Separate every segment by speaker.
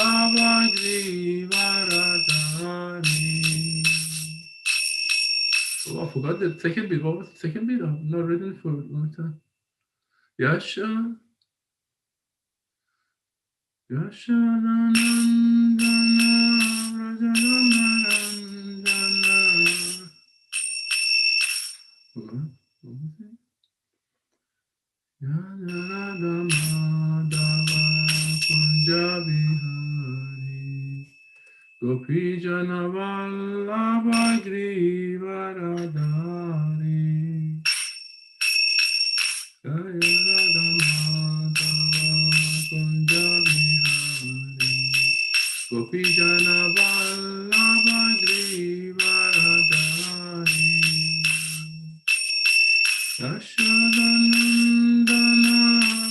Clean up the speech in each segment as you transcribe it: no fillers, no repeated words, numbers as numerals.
Speaker 1: Vallabhagrivaradhari. Oh, I forgot the second beat. What was the second beat? I've not written for a long time. Yasha. Yashadanandana Rajananandana. What was it? Yadanamadava Kunjabihari Gopijana Vallabhagrivaradhari. Yadanamadava Kunjabihari Gopijana Vallabhagrivaradhari. Yashodanandana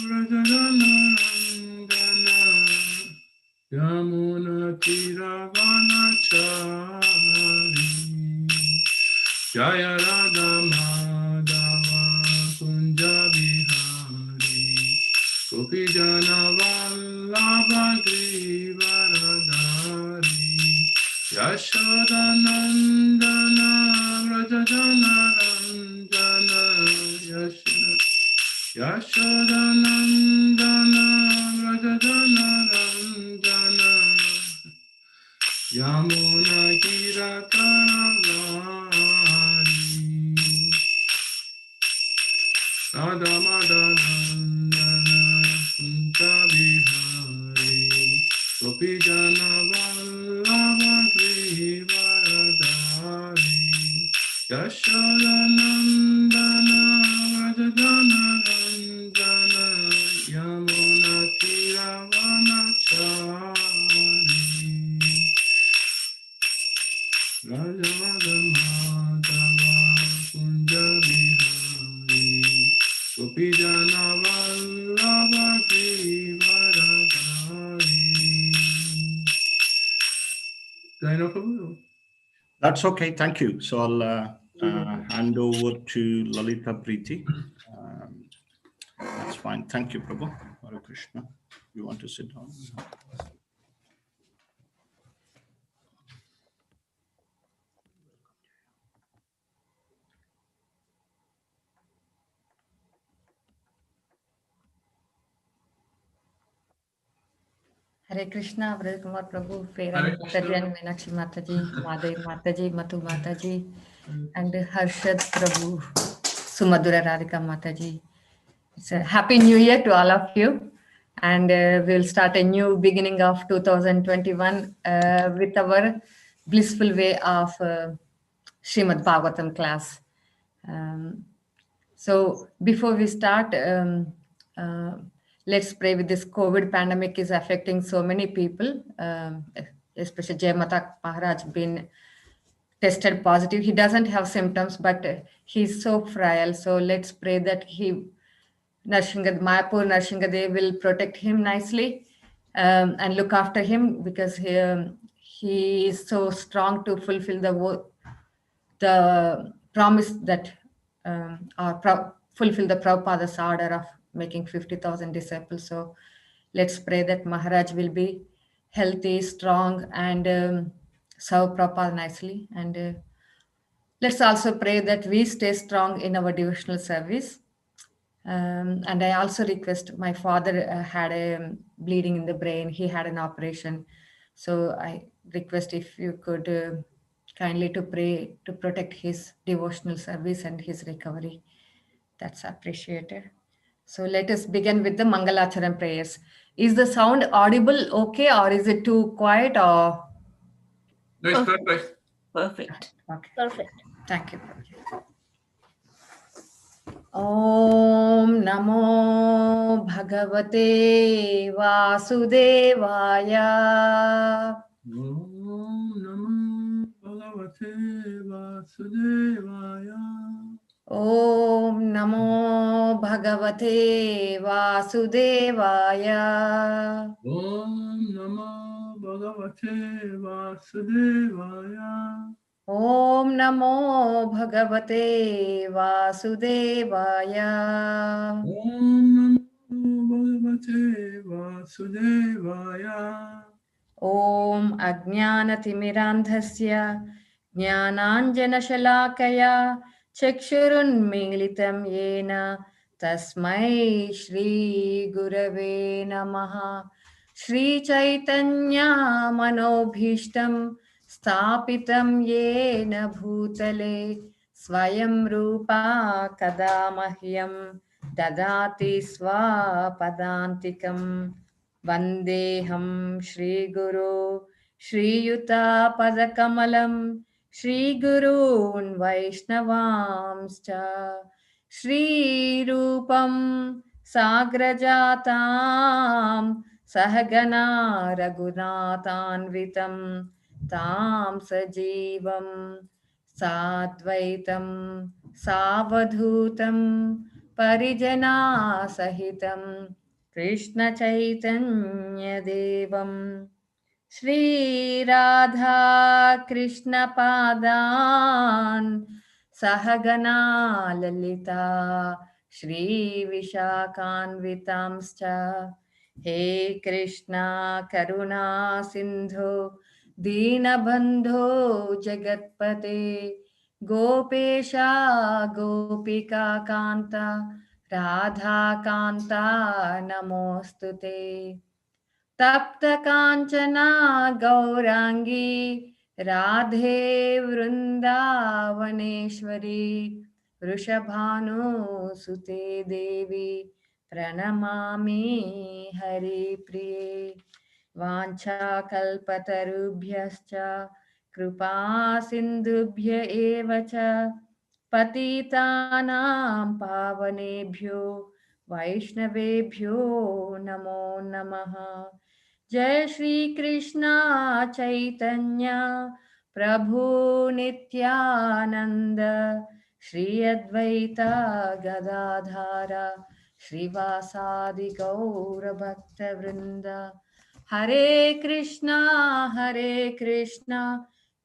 Speaker 1: Vrajadanandana Yamuna Tiravanachari Jaya Radha Madhava Kunja Bihari Gopijana Vallabhagrivaradhari Yashodanandana Vrajadanandana Yashodanandana Vrajadanandana Yamuna Kiratavari Radha Madhanandana Kunja Bihari Gopijana Vallabhagrivaradhari Yashodanandana Vrajadanandana Yamuna Tiravanachari Raja Madhava Kunja Bihari Gopijana Vallabhagrivaradhari. Did I not cover it?
Speaker 2: That's okay, thank you. So I'll hand over to Lalita Preeti. That's fine. Thank you, Prabhu. Hare Krishna. You want to sit down?
Speaker 3: Hare Krishna, Brother Kumar Prabhu, Fairan Mataji and Meenakshi Mataji, Madhavi Mataji, Mathu Mataji, and Harshad Prabhu, Sumadura Radhika Mataji. It's a Happy New Year to all of you. And we'll start a new beginning of 2021 with our blissful way of Srimad Bhagavatam class. So before we start, let's pray. With this COVID pandemic is affecting so many people, especially Jai Mata Maharaj been tested positive. He doesn't have symptoms, but he's so frail. So let's pray that Mayapur Narshingadev will protect him nicely and look after him, because he is so strong to fulfill the promise that fulfill the Prabhupada's order of making 50,000 disciples. So let's pray that Maharaj will be healthy, strong, and serve Prabhupada nicely. And let's also pray that we stay strong in our devotional service. And I also request, my father had a bleeding in the brain. He had an operation. So I request if you could kindly to pray to protect his devotional service and his recovery. That's appreciated. So let us begin with the Mangalacharan prayers. Is the sound audible okay, or is it too quiet, or?
Speaker 1: No, it's perfect.
Speaker 4: Perfect.
Speaker 3: Okay.
Speaker 4: Perfect.
Speaker 3: Thank you. Om Namo Bhagavate Vasudevaya.
Speaker 1: Om Namo Bhagavate Vasudevaya.
Speaker 3: Om Namo Bhagavate Vasudevaya.
Speaker 1: Om Namo Bhagavate Vasudevaya.
Speaker 3: Om Namo Bhagavate Vasudevaya.
Speaker 1: Om Namo Bhagavate Vasudevaya.
Speaker 3: Om Ajnanatimirandhasya Jnananjanashalakaya Chakshurunmilitam Yena Tasmai Shri Gurave Namaha. Shri Chaitanya Manobhishtam Sthapitam Yena Bhutale Swayam Rupa Kadamahyam Dadati Swapadantikam. Vandeham Shri Guru Shri Yuta Padakamalam Shri Gurun Vaishnavamscha Shri Rupam Sagrajatam Sahagana Raghunathanvitam Tam Sajivam Sadvaitam Savadhutam Parijana Sahitam Krishna Chaitanya Devam Shri Radha Krishna Padan Sahagana Lalita Shri Vishakanvitamscha He Krishna Karuna Sindhu Dinabandho Jagatpate Gopesha Gopika Kanta Radha Kanta Namostute Tapta Kanchana Gaurangi Radhe Vrindavaneshwari Vrishabhanu Sute Devi Pranamami Hari Priye Vancha Kalpatarubhyascha Kripa Sindhubhya Evacha Patitanam Pavanebhyo Vaishnavebhyo Namo Namaha. Jai Shri Krishna Chaitanya Prabhu Nityananda Shri Advaita Gadadhara Srivasadi Gaura Bhakta Vrinda. Hare Krishna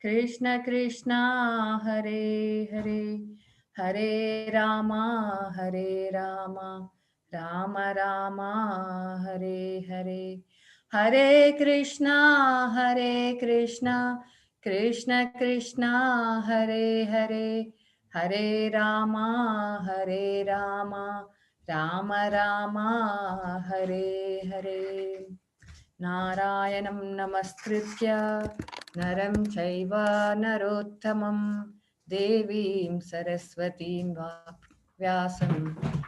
Speaker 3: Krishna Krishna Hare Hare Hare Rama Rama Rama Hare Hare Hare Krishna Krishna Krishna Hare Hare Hare Rama Rama Rama Hare Hare Narayanam Namaskritya Naram Chaiva Narottamam Devim Saraswatim Vyasam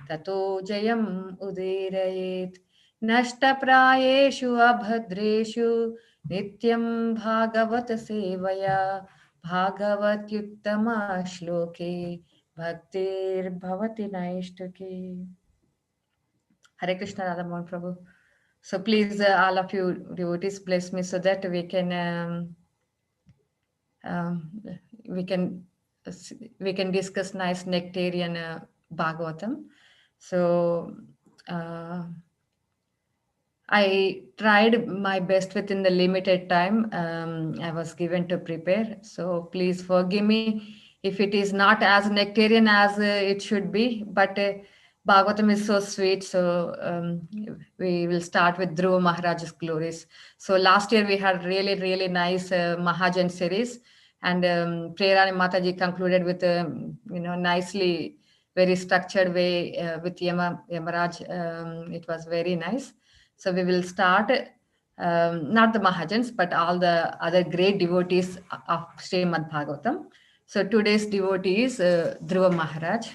Speaker 3: Tato Jayam Udirayet Nashtaprayeshu Abhadreshu Nityam Bhagavat Sevaya Bhagavat Yuttama Shloke Bhaktir Bhavati Naishtake. Hare Krishna Radhamohan Prabhu. So please, all of you devotees, bless me so that we can um, we can we can discuss nice nectarian Bhagavatam. So I tried my best within the limited time I was given to prepare. So please forgive me if it is not as nectarian as it should be, but Bhagavatam is so sweet. So we will start with Dhruva Maharaj's glories. So last year we had really nice Mahajan series, and Prerani Mataji concluded with nicely very structured way with Yamaraj. It was very nice. So we will start not the Mahajans, but all the other great devotees of Srimad Bhagavatam. So today's devotee is Dhruva Maharaj.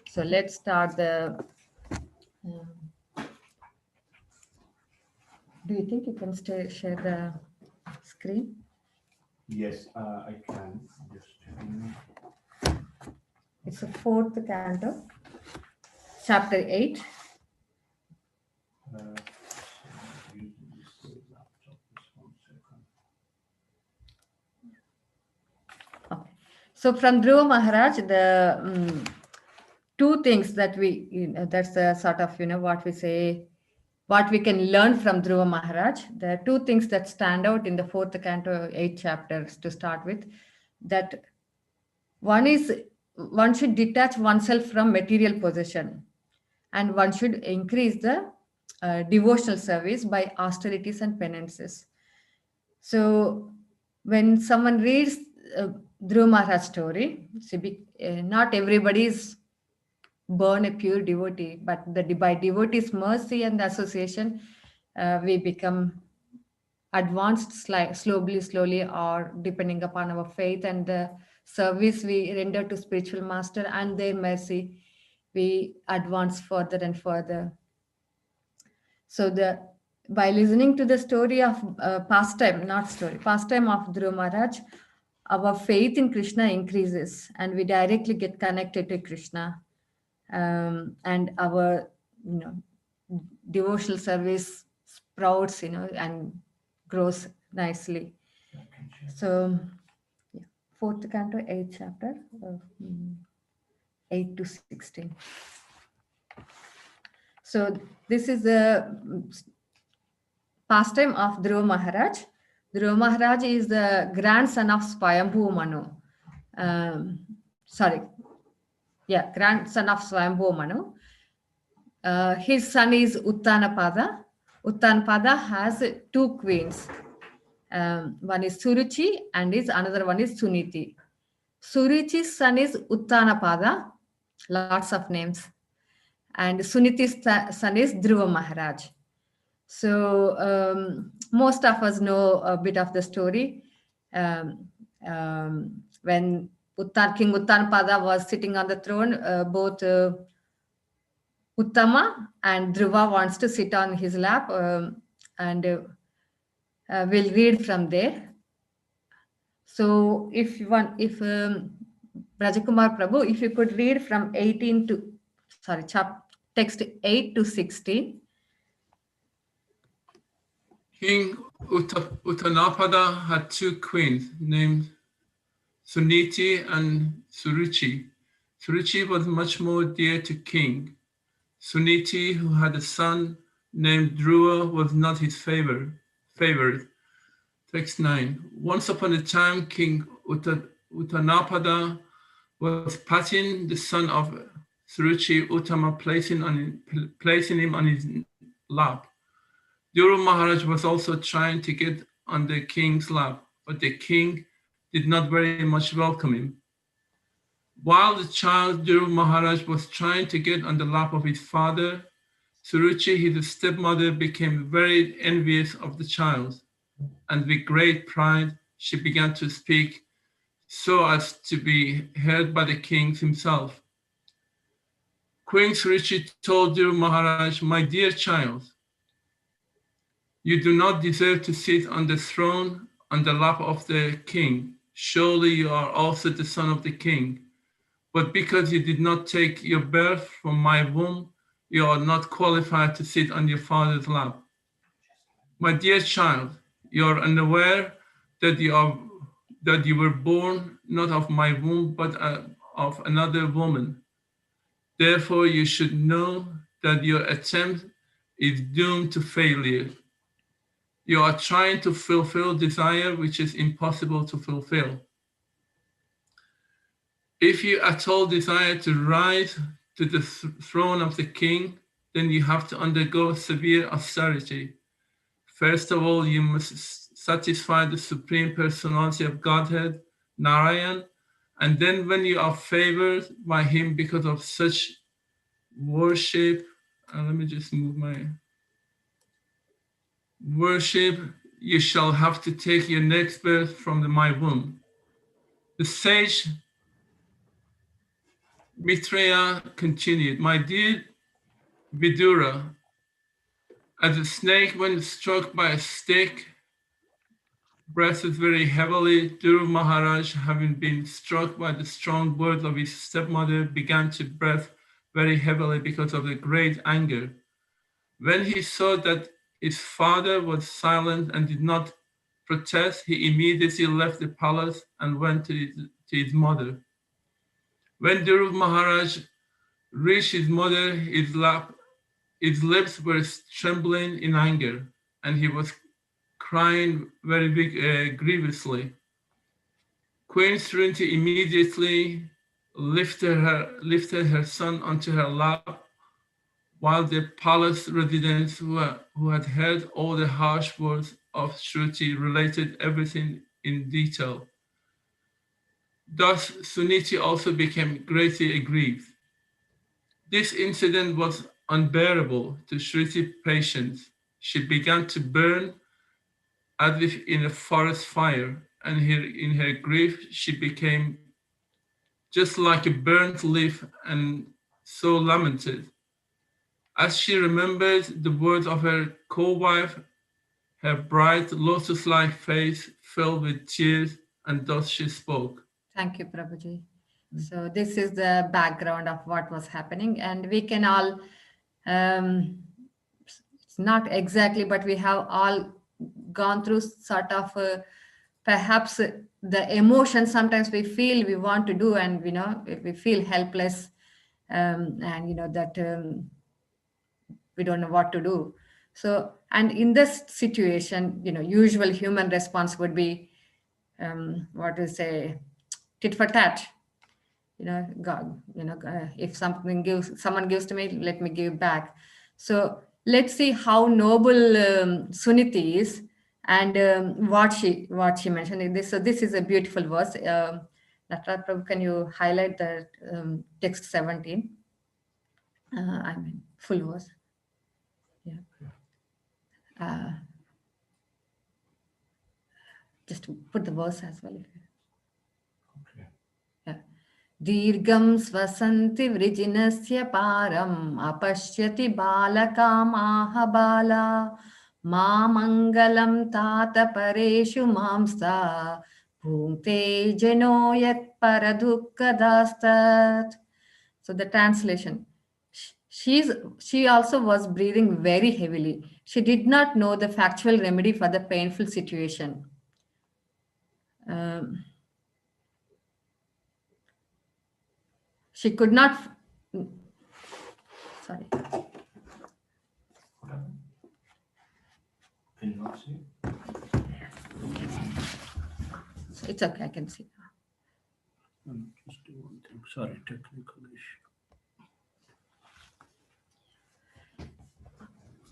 Speaker 3: So let's start the. Do you think you can share the screen?
Speaker 2: Yes, I can. Just
Speaker 3: it's the 4th canto, chapter 8. Okay. So from Dhruva Maharaj, the two things that that's the sort of, what we say, what we can learn from Dhruva Maharaj. There are two things that stand out in the 4th canto, 8 chapters to start with. That one is, one should detach oneself from material possession, and one should increase the devotional service by austerities and penances. So when someone reads Dhruva Maharaj story, not everybody is born a pure devotee, but by devotee's mercy and the association, we become advanced slowly, or depending upon our faith and the service we render to spiritual master and their mercy, we advance further and further. So by listening to the story of pastime of Dhruva Maharaj, our faith in Krishna increases and we directly get connected to Krishna, and our devotional service sprouts and grows nicely. So yeah, fourth canto, 8th chapter, 8 to 16. So this is the pastime of Dhruva Maharaj. Dhruva Maharaj is the grandson of Swayambhu Manu. Grandson of Swayambhu Manu. His son is Uttanapada. Uttanapada has 2 queens. One is Suruchi and another one is Suniti. Suruchi's son is Uttanapada, lots of names. And Suniti's son is Dhruva Maharaj. So most of us know a bit of the story. When King Uttanapada was sitting on the throne, both Uttama and Dhruva wants to sit on his lap, and we'll read from there. So Brajakumar Prabhu, if you could read from text 8 to 16.
Speaker 1: King Uttanapada had 2 queens named Suniti and Suruchi. Suruchi was much more dear to king. Suniti, who had a son named Dhruva, was not his favorite. Text 9. Once upon a time, King Uttanapada was patting the son of Suruchi, Uttama, placing him on his lap. Dhruva Maharaj was also trying to get on the king's lap, but the king did not very much welcome him. While the child Dhruva Maharaj was trying to get on the lap of his father, Suruchi, his stepmother, became very envious of the child, and with great pride she began to speak so as to be heard by the king himself. Queen Suruchi told Dhruva Maharaj, "My dear child, you do not deserve to sit on the throne on the lap of the king. Surely you are also the son of the king. But because you did not take your birth from my womb, you are not qualified to sit on your father's lap. My dear child, you are unaware that you were born not of my womb, but of another woman. Therefore, you should know that your attempt is doomed to failure. You are trying to fulfill desire which is impossible to fulfill. If you at all desire to rise to the throne of the king, then you have to undergo severe austerity. First of all, you must satisfy the Supreme Personality of Godhead, Narayan, and then when you are favored by him because of such worship, let me just move my worship, you shall have to take your next birth from my womb. The sage Maitreya continued, my dear Vidura, as a snake when struck by a stick breathes very heavily, Dhruva Maharaj, having been struck by the strong words of his stepmother, began to breathe very heavily because of the great anger. When he saw that his father was silent and did not protest, he immediately left the palace and went to his mother. When Dhruva Maharaj reached his mother, his lips were trembling in anger, and he was crying very grievously. Queen Srinti immediately lifted her son onto her lap, while the palace residents who had heard all the harsh words of Shruti related everything in detail. Thus, Suniti also became greatly aggrieved. This incident was unbearable to Shruti's patience. She began to burn as if in a forest fire, and in her grief she became just like a burnt leaf and so lamented. As she remembered the words of her co-wife, her bright lotus-like face filled with tears, and thus she spoke.
Speaker 3: Thank you, Prabhuji. So this is the background of what was happening, and we can all, it's not exactly, but we have all gone through sort of perhaps the emotion sometimes we feel we want to do, and we feel helpless, and that we don't know what to do. So, and in this situation, usual human response would be what to say, tit for tat. God, if someone gives to me, let me give back. So let's see how noble Suniti is, and what she mentioned in this. So this is a beautiful verse. Nataraja Prabhu, can you highlight the text 17? I mean, full verse. Yeah. Just to put the verse as well.
Speaker 2: Okay.
Speaker 3: Yeah. Dirgham swasanti vrijinasya param apashyati balakamaha bala ma mangalam tata pareshu mamsa bhunte jano yat paradukkadastat. So the translation. She also was breathing very heavily. She did not know the factual remedy for the painful situation. She could not. Sorry.
Speaker 2: Can you not see?
Speaker 3: It's okay, I can see.
Speaker 2: Just do one thing. Sorry, technical issue.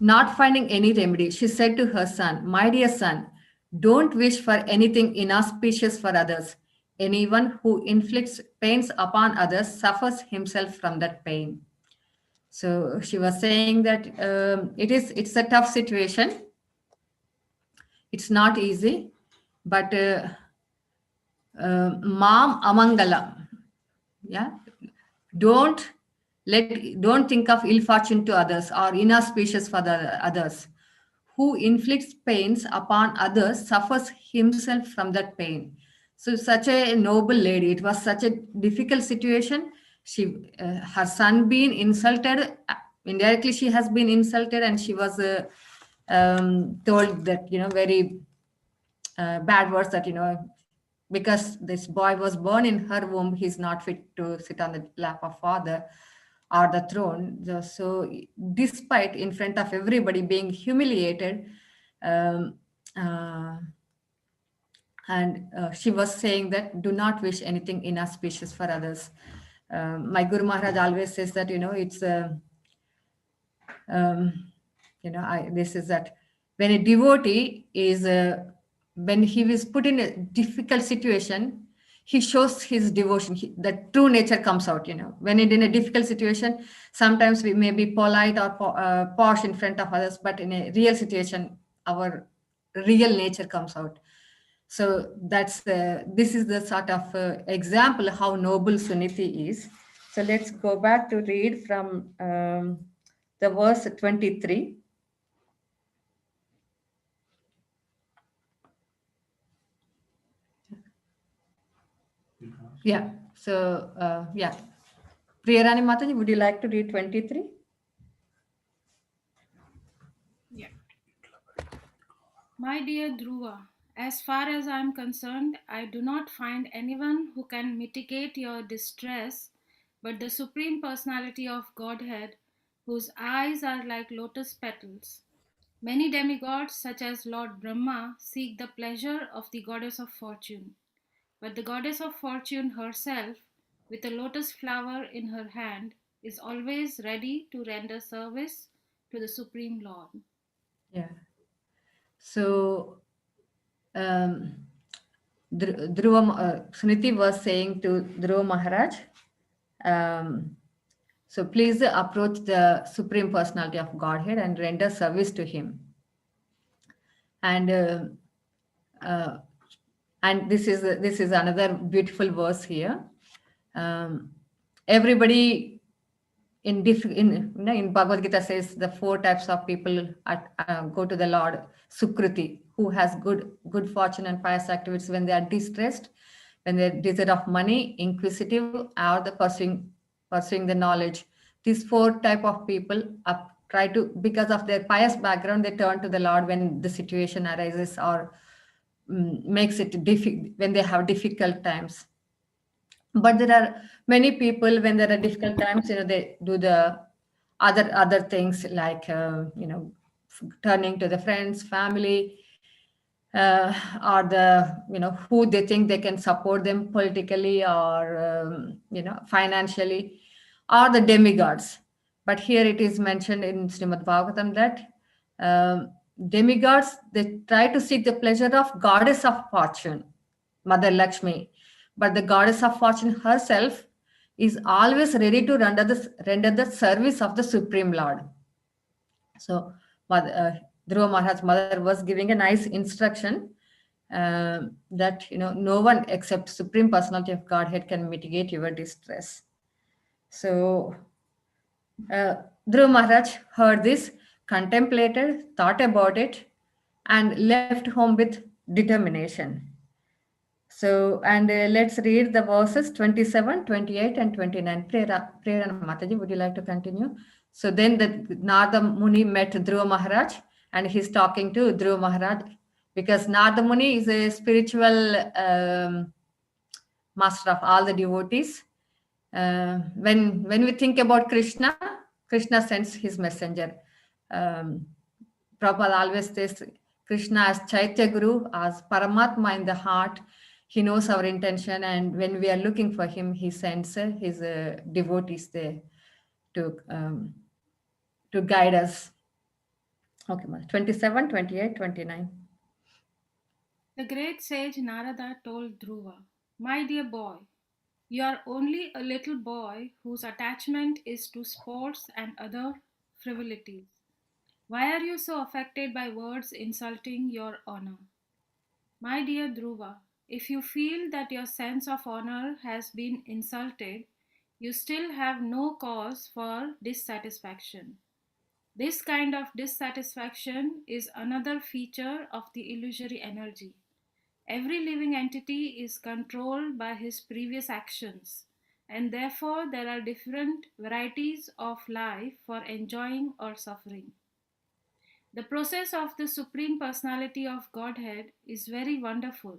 Speaker 3: Not finding any remedy, she said to her son, "My dear son, don't wish for anything inauspicious for others. Anyone who inflicts pains upon others suffers himself from that pain." So she was saying that it's a tough situation. It's not easy, but Mam Amangala. Yeah. Don't think of ill fortune to others or inauspicious for the others. Who inflicts pains upon others suffers himself from that pain. So such a noble lady. It was such a difficult situation. She, her son being insulted, indirectly she has been insulted, and she was told that very bad words, that because this boy was born in her womb, he's not fit to sit on the lap of father or the throne. So despite in front of everybody being humiliated, um, uh, and she was saying that do not wish anything inauspicious for others. My Guru Maharaj always says that it's this is that when a devotee is when he is put in a difficult situation, he shows his devotion. The true nature comes out. When in a difficult situation, sometimes we may be polite or posh in front of others, but in a real situation, our real nature comes out. So that's this is the sort of example how noble Suniti is. So let's go back to read from the verse 23. Yeah. So yeah. Priyarani Mataji, would you like to read 23?
Speaker 4: Yeah. My dear Dhruva, as far as I am concerned, I do not find anyone who can mitigate your distress but the Supreme Personality of Godhead, whose eyes are like lotus petals. Many demigods, such as Lord Brahma, seek the pleasure of the goddess of fortune. But the goddess of fortune herself, with a lotus flower in her hand, is always ready to render service to the Supreme Lord.
Speaker 3: Yeah. So um, Suniti was saying to Dhruva Maharaj, so please approach the Supreme Personality of Godhead and render service to him. And uh, this is another beautiful verse here. Everybody in Bhagavad Gita says the 4 types of people go to the Lord. Sukriti, who has good fortune and pious activities when they are distressed, when they desire of money, inquisitive, or the pursuing the knowledge. These 4 type of people try to, because of their pious background, they turn to the Lord when the situation arises or makes it difficult, when they have difficult times. But there are many people, when there are difficult times, they do the other things like turning to the friends, family, or the who they think they can support them politically or financially, or the demigods. But here it is mentioned in Srimad Bhagavatam that demigods, they try to seek the pleasure of goddess of fortune, Mother Lakshmi. But the goddess of fortune herself is always ready to render the service of the Supreme Lord. So Dhruva Maharaj's mother was giving a nice instruction that no one except Supreme Personality of Godhead can mitigate your distress. So Dhruva Maharaj heard this, contemplated, thought about it, and left home with determination. So, and let's read the verses 27, 28, and 29. Prerana Mataji, would you like to continue? So then the Narada Muni met Dhruva Maharaj, and he's talking to Dhruva Maharaj because Narada Muni is a spiritual master of all the devotees. When we think about Krishna, Krishna sends his messenger. Prabhupada always says Krishna as Chaitya Guru, as Paramatma in the heart. He knows our intention, and when we are looking for him, he sends his devotees there to guide us. Okay, 27, 28, 29.
Speaker 4: The great sage Narada told Dhruva, "My dear boy, you are only a little boy whose attachment is to sports and other frivolities. Why are you so affected by words insulting your honor? My dear Dhruva, if you feel that your sense of honor has been insulted, you still have no cause for dissatisfaction. This kind of dissatisfaction is another feature of the illusory energy. Every living entity is controlled by his previous actions, and therefore there are different varieties of life for enjoying or suffering. The process of the Supreme Personality of Godhead is very wonderful.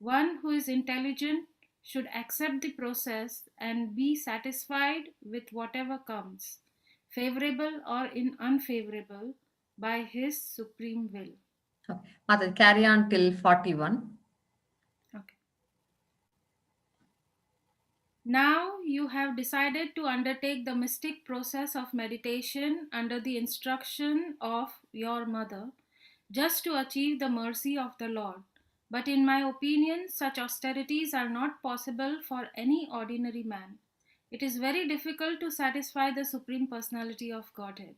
Speaker 4: One who is intelligent should accept the process and be satisfied with whatever comes, favorable or unfavorable, by his supreme will."
Speaker 3: Okay. Mother, carry on till 41.
Speaker 4: Okay. Now you have decided to undertake the mystic process of meditation under the instruction of your mother, just to achieve the mercy of the Lord. But in my opinion, such austerities are not possible for any ordinary man. It is very difficult to satisfy the Supreme Personality of Godhead.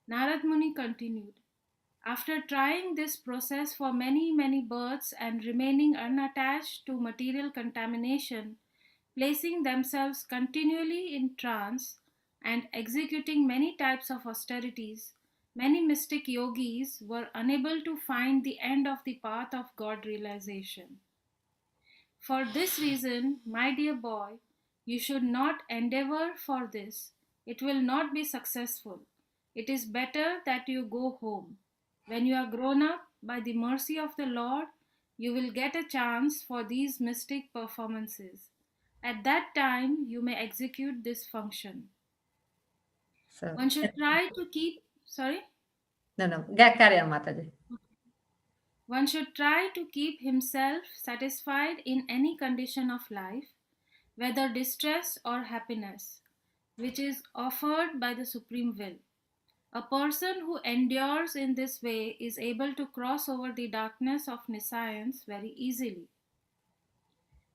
Speaker 4: Narad Muni continued, "After trying this process for many, many births and remaining unattached to material contamination, placing themselves continually in trance, and executing many types of austerities, many mystic yogis were unable to find the end of the path of God realization. For this reason, my dear boy, you should not endeavor for this. It will not be successful. It is better that you go home. When you are grown up, by the mercy of the Lord, you will get a chance for these mystic performances. At that time, you may execute this function.
Speaker 3: So,
Speaker 4: One should try to keep,
Speaker 3: no, carry on, Mataji.
Speaker 4: One should try to keep himself satisfied in any condition of life, whether distress or happiness, which is offered by the Supreme Will. A person who endures in this way is able to cross over the darkness of nescience very easily.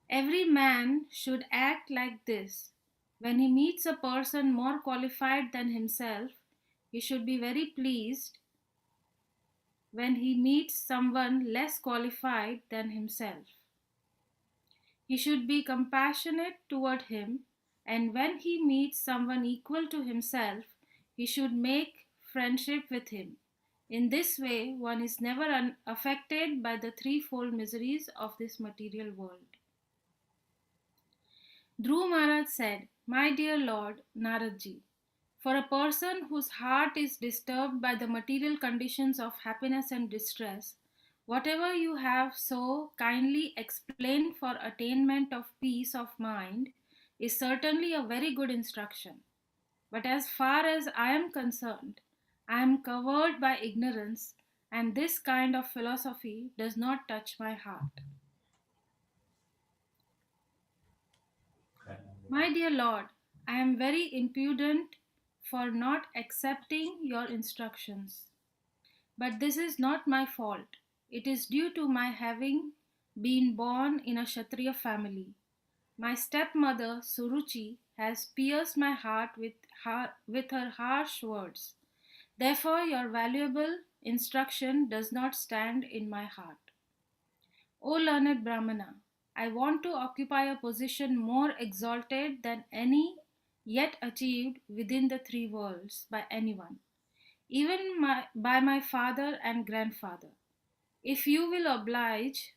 Speaker 4: Every man should act like this. When he meets a person more qualified than himself, he should be very pleased. When he meets someone less qualified than himself, he should be compassionate toward him, and when he meets someone equal to himself, he should make friendship with him. In this way, one is never affected by the threefold miseries of this material world. Dhruva Maharaj said, "My dear Lord Naradji, for a person whose heart is disturbed by the material conditions of happiness and distress, whatever you have so kindly explained for attainment of peace of mind is certainly a very good instruction. But as far as I am concerned, I am covered by ignorance, and this kind of philosophy does not touch my heart. My dear Lord, I am very impudent for not accepting your instructions. But this is not my fault. It is due to my having been born in a Kshatriya family. My stepmother Suruchi has pierced my heart with her harsh words. Therefore, your valuable instruction does not stand in my heart. O learned Brahmana, I want to occupy a position more exalted than any yet achieved within the three worlds by anyone, even by my father and grandfather. If you will oblige,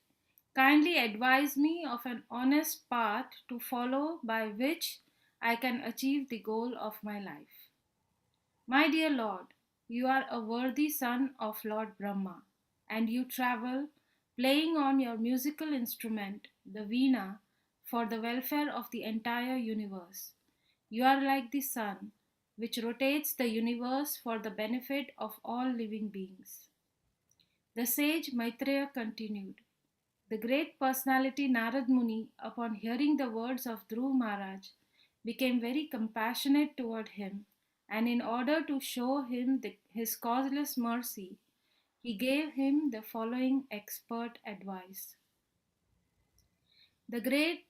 Speaker 4: kindly advise me of an honest path to follow by which I can achieve the goal of my life. My dear Lord, you are a worthy son of Lord Brahma, and you travel playing on your musical instrument, the veena, for the welfare of the entire universe. You are like the sun, which rotates the universe for the benefit of all living beings. The sage Maitreya continued. The great personality Narad Muni, upon hearing the words of Dhruva Maharaj, became very compassionate toward him, and in order to show him his causeless mercy, he gave him the following expert advice. The great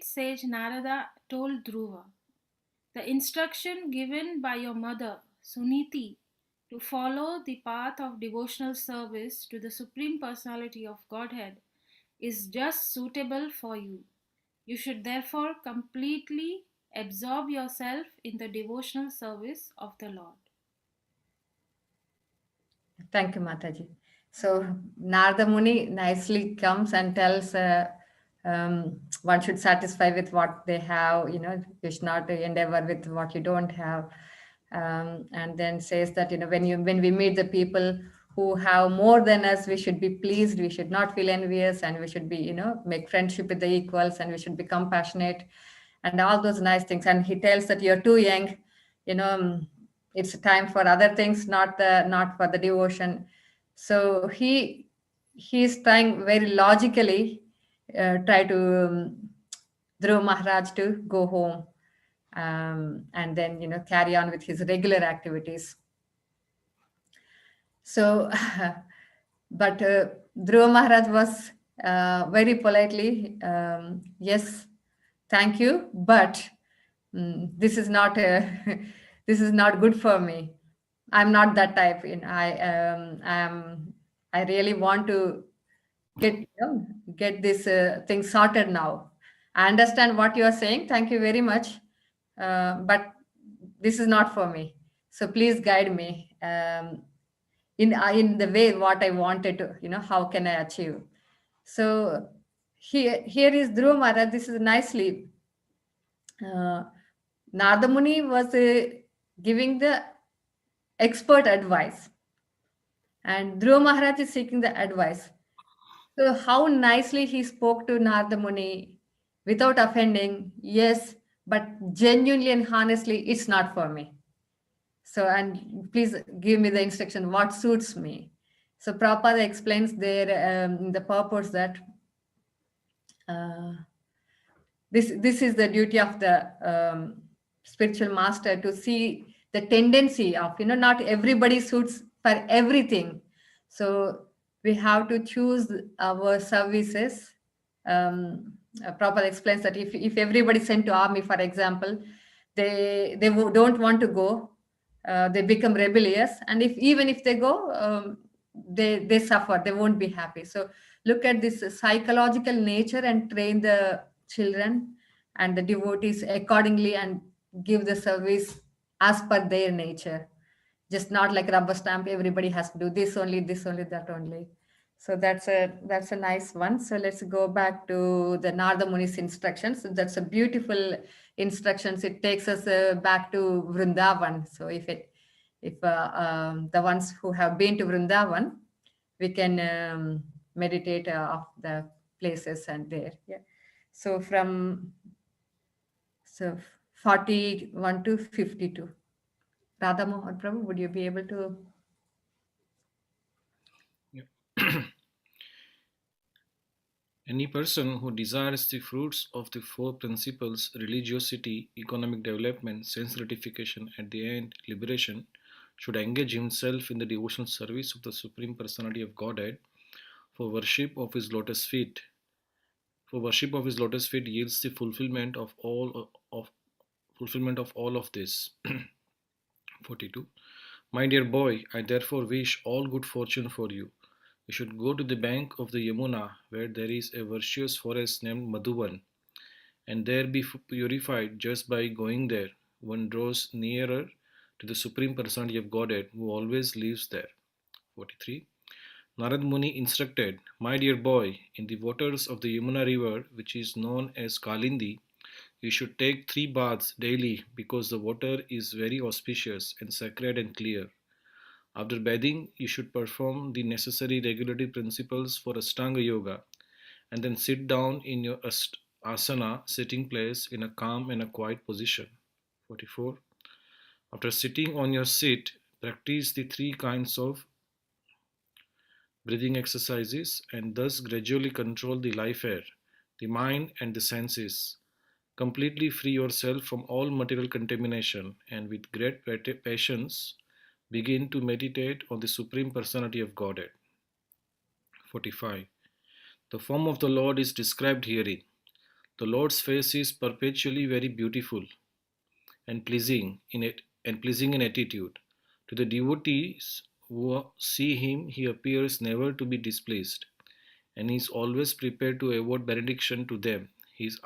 Speaker 4: sage Narada told Dhruva, the instruction given by your mother, Suniti, to follow the path of devotional service to the Supreme Personality of Godhead is just suitable for you. You should therefore completely absorb yourself in the devotional service of the Lord.
Speaker 3: Thank you, Mataji. So Narada Muni nicely comes and tells one should satisfy with what they have, you should not endeavor with what you don't have. And then says that, when we meet the people who have more than us, we should be pleased, we should not feel envious, and we should be, make friendship with the equals, and we should be compassionate and all those nice things. And he tells that you're too young, it's time for other things, not for the devotion. So he's trying very logically try to Dhruva Maharaj to go home, and then carry on with his regular activities. So but Dhruva Maharaj was very politely, yes, thank you, but this is not this is not good for me. I'm not that type. I really want to get this thing sorted now. I understand what you are saying. Thank you very much, but this is not for me. So please guide me in the way what I wanted to. How can I achieve? So here is Dhruva Maharaj. This is nicely. Narada Muni was giving the expert advice, and Dhruva Maharaj is seeking the advice. So how nicely he spoke to Narada Muni without offending. Yes, but genuinely and honestly, it's not for me. So, and please give me the instruction what suits me. So Prabhupada explains there the purpose that this is the duty of the spiritual master, to see the tendency of, not everybody suits for everything. So we have to choose our services. Prabhupada explains that if everybody sent to army, for example, they don't want to go, they become rebellious, and even if they go, they suffer, they won't be happy. So look at this psychological nature and train the children and the devotees accordingly, and give the service as per their nature, just not like rubber stamp, everybody has to do this only, that only. So that's a nice one. So let's go back to the Narada Muni's instructions. So that's a beautiful instructions. It takes us back to Vrindavan. So if the ones who have been to Vrindavan, we can meditate of the places and there. Yeah. So from 41 to 52. Radha Mohan Prabhu, would you be able to?
Speaker 5: Yeah. Any person who desires the fruits of the four principles, religiosity, economic development, sense gratification, at the end, liberation, should engage himself in the devotional service of the Supreme Personality of Godhead for worship of his lotus feet. For worship of his lotus feet yields the fulfillment of all of this. 42. My dear boy, I therefore wish all good fortune for you. You should go to the bank of the Yamuna, where there is a virtuous forest named Madhuban, and there be purified just by going there. One draws nearer to the Supreme Personality of Godhead, who always lives there. 43. Narad Muni instructed, my dear boy, in the waters of the Yamuna river, which is known as Kalindi, you should take 3 baths daily because the water is very auspicious and sacred and clear. After bathing, you should perform the necessary regulatory principles for Ashtanga Yoga and then sit down in your asana sitting place in a calm and a quiet position. 44. After sitting on your seat, practice the 3 kinds of breathing exercises and thus gradually control the life air, the mind, and the senses. Completely free yourself from all material contamination and with great patience begin to meditate on the Supreme Personality of Godhead. 45. The form of the Lord is described herein. The Lord's face is perpetually very beautiful and pleasing in attitude. To the devotees who see him, he appears never to be displeased, and he is always prepared to award benediction to them. His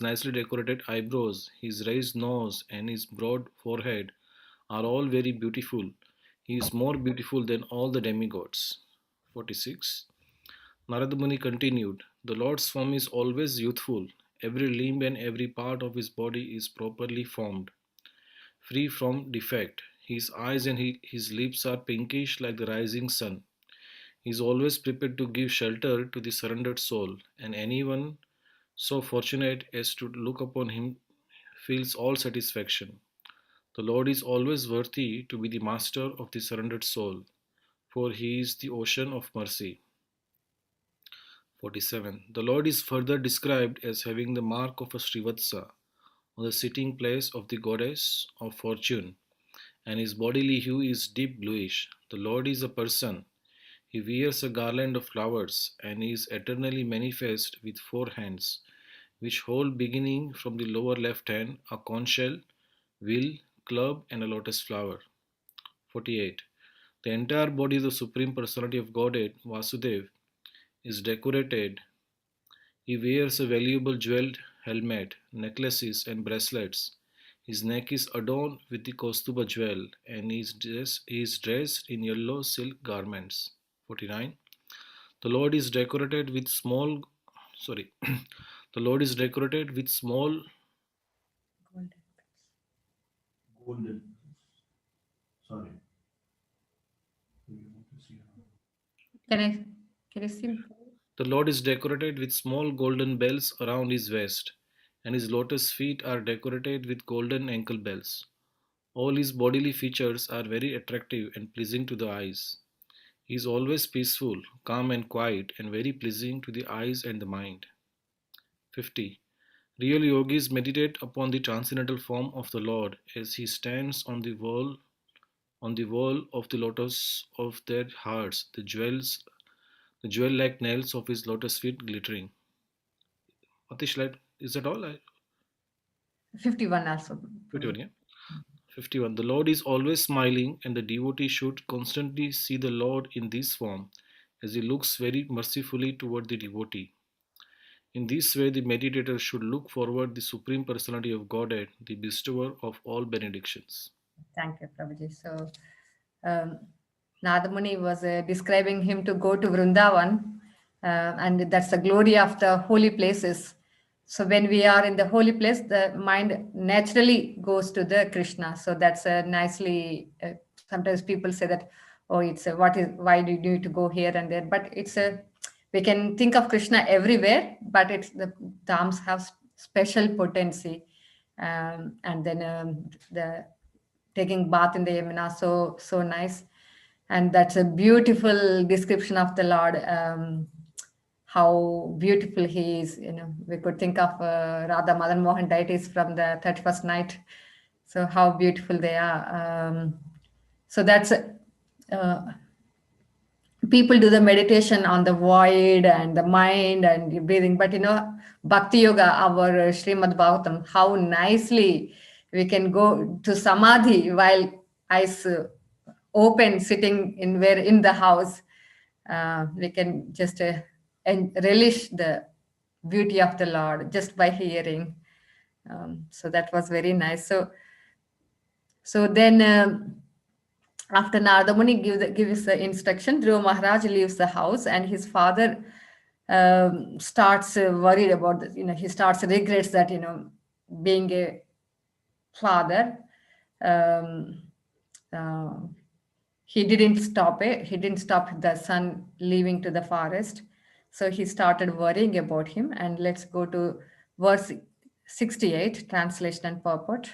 Speaker 5: nicely decorated eyebrows, his raised nose, and his broad forehead are all very beautiful. He is more beautiful than all the demigods. 46. Narada Muni continued, the Lord's form is always youthful. Every limb and every part of his body is properly formed, free from defect. His eyes and his lips are pinkish like the rising sun. He is always prepared to give shelter to the surrendered soul, and anyone so fortunate as to look upon him feels all satisfaction. The Lord is always worthy to be the master of the surrendered soul, for he is the ocean of mercy. 47. The Lord is further described as having the mark of a Srivatsa on the sitting place of the goddess of fortune, and his bodily hue is deep bluish. The Lord is a person. He wears a garland of flowers and is eternally manifest with 4 hands, which hold beginning from the lower left hand a conch shell, wheel, club, and a lotus flower. 48. The entire body of the Supreme Personality of Godhead, Vasudev, is decorated. He wears a valuable jeweled helmet, necklaces, and bracelets. His neck is adorned with the Kaustuba jewel, and he is dressed in yellow silk garments. 49. The Lord is decorated with small. Sorry. The Lord is decorated with small.
Speaker 2: Golden. Sorry.
Speaker 3: Can you see?
Speaker 5: The Lord is decorated with small golden bells around his waist, and his lotus feet are decorated with golden ankle bells. All his bodily features are very attractive and pleasing to the eyes. He is always peaceful, calm, and quiet, and very pleasing to the eyes and the mind. 50. Real yogis meditate upon the transcendental form of the Lord as he stands on the wall of the lotus of their hearts, the jewel-like nails of his lotus feet glittering. Atish, is that all?
Speaker 3: 51 also.
Speaker 5: 51, yeah. 51. The Lord is always smiling, and the devotee should constantly see the Lord in this form, as he looks very mercifully toward the devotee. In this way, the meditator should look forward the Supreme Personality of Godhead, the bestower of all benedictions.
Speaker 3: Thank you, Prabhuji. So, Nadamuni was describing him to go to Vrindavan, and that's the glory of the holy places. So, when we are in the holy place, the mind naturally goes to the Krishna. So, that's nicely. Sometimes people say that, oh, it's why do you need to go here and there? But it's we can think of Krishna everywhere, but it's the dhams have special potency, and then the taking bath in the Yamuna, so nice, and that's a beautiful description of the Lord. How beautiful he is. We could think of Radha Madan Mohan deities from the 31st night. So how beautiful they are. So that's people do the meditation on the void and the mind and breathing, but Bhakti Yoga, our Srimad Bhagavatam, how nicely we can go to Samadhi while eyes open, sitting in the house. We can just relish the beauty of the Lord just by hearing. So that was very nice. So then after Narada Muni gives the instruction, Dhruva Maharaj leaves the house, and his father starts worried about this. He starts regrets that being a father. He didn't stop it. He didn't stop the son leaving to the forest. So he started worrying about him. And let's go to verse 68, translation and purport.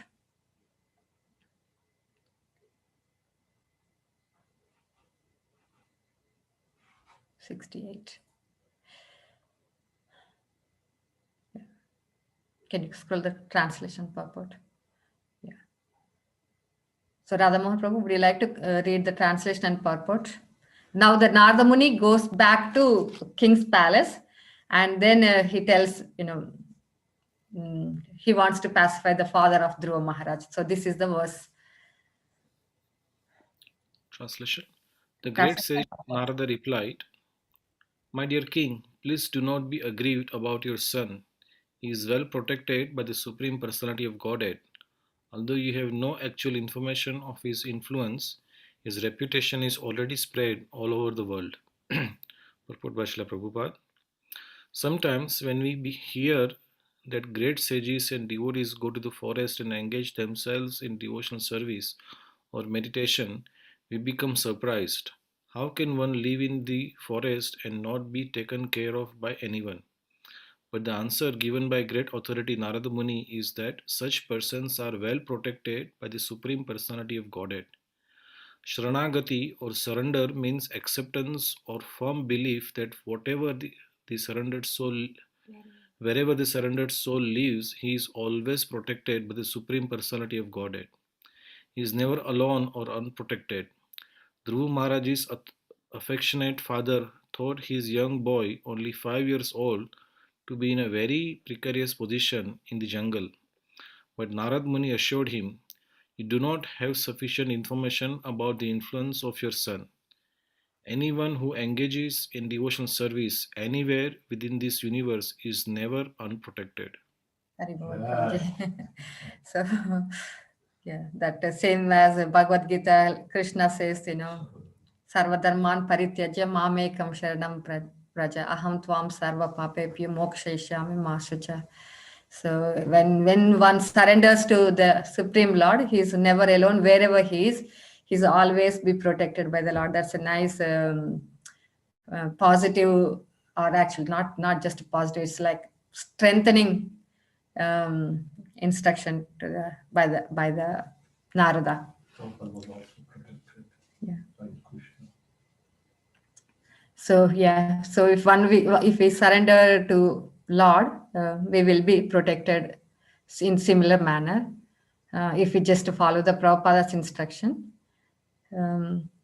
Speaker 3: 68. Yeah. Can you scroll the translation purport? Yeah. So Radha Mohan Prabhu, would you like to read the translation and purport? Now the Narada Muni goes back to King's palace, and then he tells, he wants to pacify the father of Dhruva Maharaj. So this is the verse.
Speaker 5: Translation. The great sage Narada replied, "My dear king, please do not be aggrieved about your son. He is well protected by the Supreme Personality of Godhead. Although you have no actual information of his influence, his reputation is already spread all over the world." Purport by Srila Prabhupada. Sometimes when we hear that great sages and devotees go to the forest and engage themselves in devotional service or meditation, we become surprised. How can one live in the forest and not be taken care of by anyone? But the answer given by great authority Narada Muni is that such persons are well protected by the Supreme Personality of Godhead. Sharanagati or surrender means acceptance or firm belief that wherever the surrendered soul lives, he is always protected by the Supreme Personality of Godhead. He is never alone or unprotected. Dhruva Maharaj's affectionate father thought his young boy, only 5 years old, to be in a very precarious position in the jungle. But Narad Muni assured him, "You do not have sufficient information about the influence of your son. Anyone who engages in devotional service anywhere within this universe is never unprotected."
Speaker 3: So, yeah, that same as Bhagavad Gita, Krishna says, Sarvadharman Parityajya Mamekam Sharanam Praja Aham Tvam Sarva Papepya Mokshayashami Masucha. So when one surrenders to the Supreme Lord, he is never alone. Wherever he is, he's always be protected by the Lord. That's a nice positive, or actually not just a positive. It's like strengthening instruction to by the Narada. Yeah. So if we surrender to Lord, we will be protected in similar manner if we just follow the Prabhupada's instruction.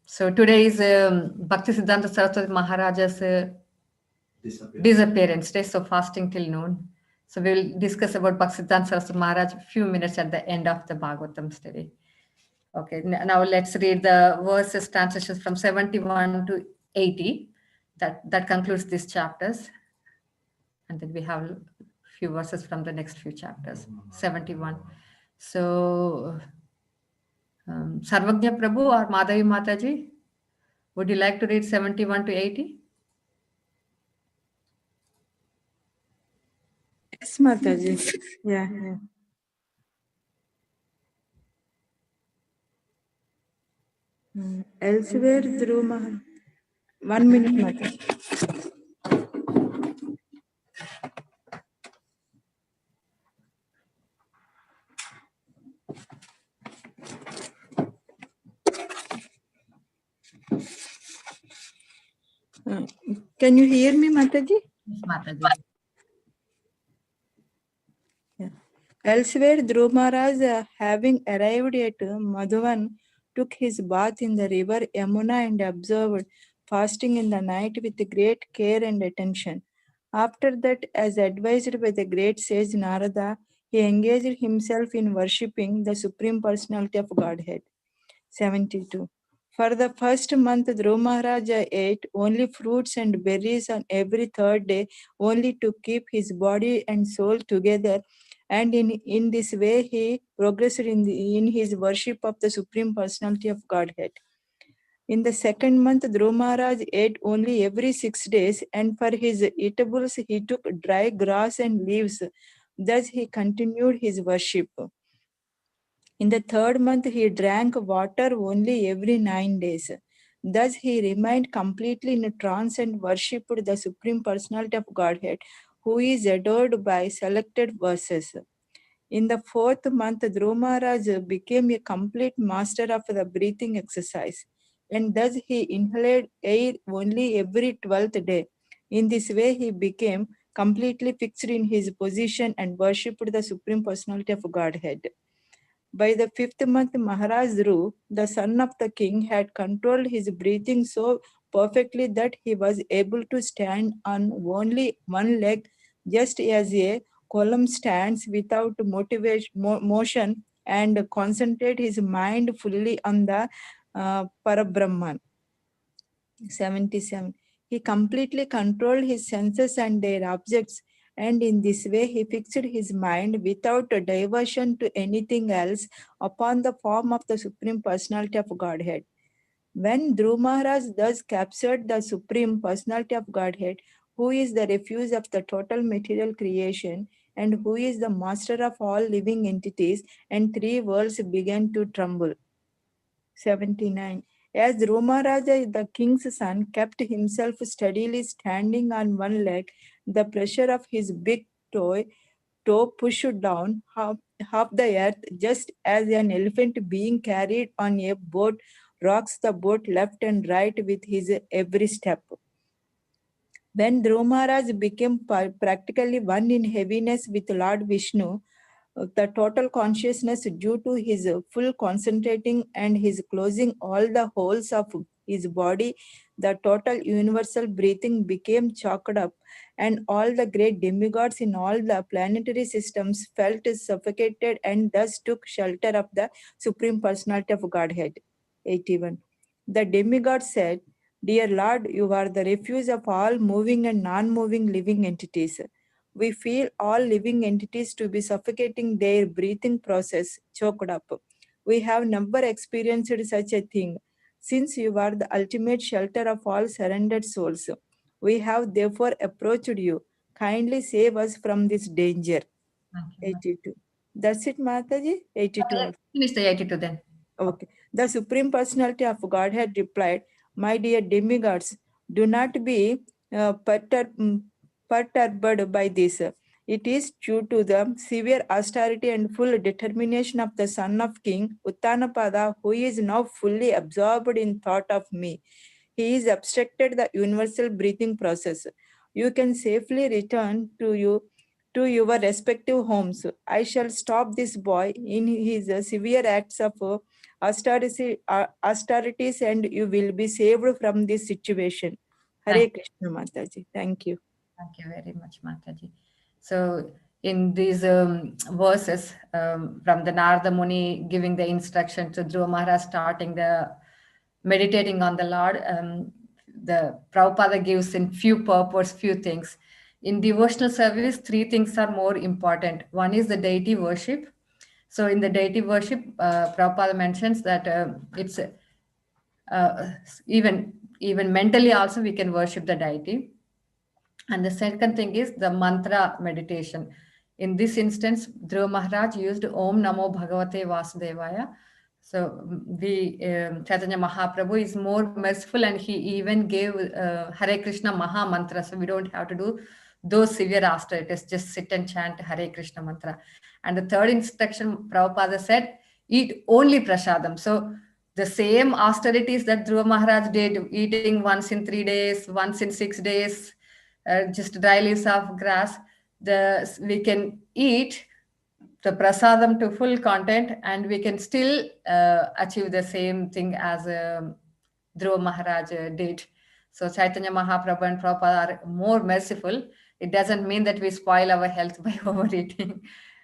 Speaker 3: So today is Bhaktisiddhanta Saraswati Maharaja's disappearance day, so fasting till noon. So we will discuss about Bhaktisiddhanta Saraswati Maharaj a few minutes at the end of the Bhagavatam study. Okay, now let's read the verses translations from 71 to 80. That concludes these chapters. And then we have a few verses from the next few chapters, 71. So, Sarvagnya Prabhu or Madhavi Mataji, would you like to read 71 to 80?
Speaker 6: Yes, Mataji. Yeah. Elsewhere, Dhruva Maharaj. 1 minute, Mataji. Can you hear me, Mataji?
Speaker 3: Yes, Mataji.
Speaker 6: Yeah. Elsewhere, Dhruva Maharaj, having arrived at Madhuvan, took his bath in the river Yamuna and observed fasting in the night with great care and attention. After that, as advised by the great sage Narada, he engaged himself in worshipping the Supreme Personality of Godhead. 72. For the first month, Dhruva Maharaj ate only fruits and berries on every third day, only to keep his body and soul together. And in this way, he progressed in his worship of the Supreme Personality of Godhead. In the second month, Dhruva Maharaj ate only every 6 days, and for his eatables, he took dry grass and leaves. Thus, he continued his worship. In the third month, he drank water only every 9 days. Thus, he remained completely in a trance and worshipped the Supreme Personality of Godhead, who is adored by selected verses. In the fourth month, Dhruva Maharaj became a complete master of the breathing exercise, and thus he inhaled air only every 12th day. In this way, he became completely fixed in his position and worshipped the Supreme Personality of Godhead. By the fifth month, Maharaj Dhruv, the son of the king, had controlled his breathing so perfectly that he was able to stand on only one leg, just as a column stands without motion, and concentrate his mind fully on the Parabrahman. 77. He completely controlled his senses and their objects, and in this way he fixed his mind without a diversion to anything else upon the form of the Supreme Personality of Godhead. When Dhruva Maharaj thus captured the Supreme Personality of Godhead, who is the refuge of the total material creation and who is the master of all living entities, and 3 worlds began to tremble. 79. As Dhruva Maharaj, the king's son, kept himself steadily standing on one leg, the pressure of his big toe pushed down half the earth, just as an elephant being carried on a boat rocks the boat left and right with his every step. When Dhruva Maharaj became practically one in heaviness with Lord Vishnu, the total consciousness due to his full concentrating and his closing all the holes of his body, the total universal breathing became choked up, and all the great demigods in all the planetary systems felt suffocated and thus took shelter of the Supreme Personality of Godhead. 81. The demigod said, "Dear Lord, you are the refuge of all moving and non-moving living entities. We feel all living entities to be suffocating their breathing process, choked up. We have never experienced such a thing. Since you are the ultimate shelter of all surrendered souls, we have therefore approached you. Kindly save us from this danger." 82. That's it, Mataji? 82.
Speaker 3: Finish the 82 then.
Speaker 6: Okay. The Supreme Personality of Godhead replied, "My dear demigods, do not be perturbed by this. It is due to the severe austerity and full determination of the son of King Uttanapada, who is now fully absorbed in thought of me. He is obstructed the universal breathing process. You can safely return to to your respective homes. I shall stop this boy in his severe acts of austerities, and you will be saved from this situation. Hare Krishna Mataji. Thank you.
Speaker 3: Thank you very much, Mataji. So in these verses from the Narada Muni giving the instruction to Dhruva Maharaj starting the meditating on the Lord, the Prabhupada gives in few purpose, few things. In devotional service, three things are more important. One is the deity worship. So in the deity worship, Prabhupada mentions that it's even mentally also we can worship the deity. And the second thing is the mantra meditation. In this instance, Dhruva Maharaj used Om Namo Bhagavate Vasudevaya. So Chaitanya Mahaprabhu is more merciful, and he even gave Hare Krishna Maha Mantra. So we don't have to do those severe austerities, just sit and chant Hare Krishna Mantra. And the third instruction, Prabhupada said, eat only prasadam. So the same austerities that Dhruva Maharaj did, eating once in 3 days, once in 6 days, just dry leaves of grass, we can eat the prasadam to full content, and we can still achieve the same thing as Dhruva Maharaj did. So Chaitanya Mahaprabhu and Prabhupada are more merciful. It doesn't mean that we spoil our health by overeating.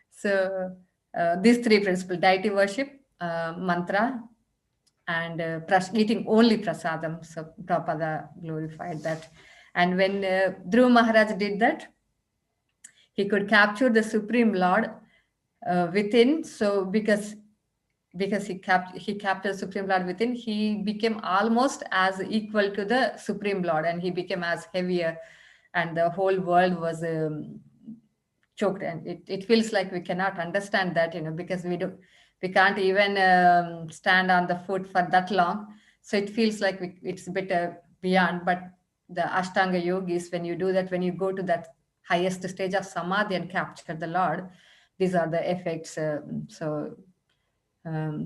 Speaker 3: So these three principles: deity worship, mantra, and eating only prasadam. So Prabhupada glorified that. And when Dhruva Maharaj did that, he could capture the Supreme Lord within. So because he captured Supreme Lord within, he became almost as equal to the Supreme Lord, and he became as heavier, and the whole world was choked. And it feels like we cannot understand that, because we can't even stand on the foot for that long. So it feels like it's a bit beyond. But the Ashtanga yogis, when you do that, when you go to that highest stage of samadhi and capture the Lord, these are the effects.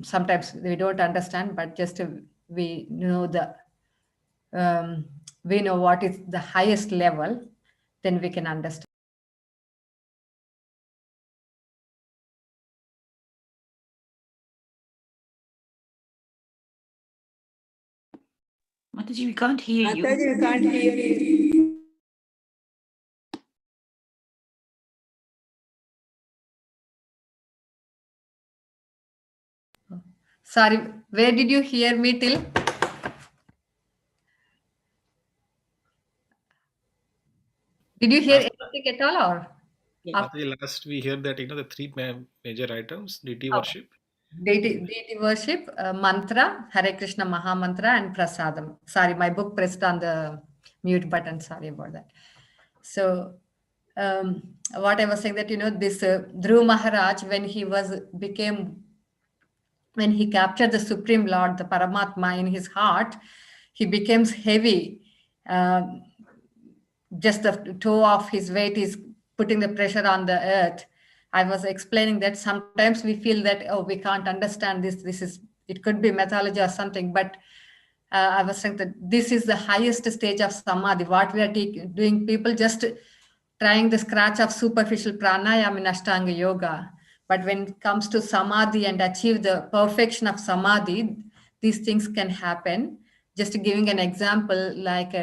Speaker 3: Sometimes we don't understand, but just we know we know what is the highest level, then we can understand.
Speaker 7: Mataji, we can't hear you.
Speaker 6: Mataji, we can't hear you.
Speaker 3: Sorry, where did you hear me till? Did you hear anything at all, or?
Speaker 5: Last we heard that the three major items: deity worship,
Speaker 3: deity worship, mantra, Hare Krishna Maha Mantra, and prasadam. Sorry, my book pressed on the mute button. Sorry about that. So what I was saying that this Dhruva Maharaj, when he captured the Supreme Lord, the Paramatma in his heart, he becomes heavy. Just the toe of his weight is putting the pressure on the earth. I was explaining that sometimes we feel that, we can't understand this. It could be mythology or something, but I was saying that this is the highest stage of samadhi. What we are doing, people just trying the scratch of superficial pranayama in Ashtanga yoga. But when it comes to samadhi and achieve the perfection of samadhi, these things can happen. Just giving an example, like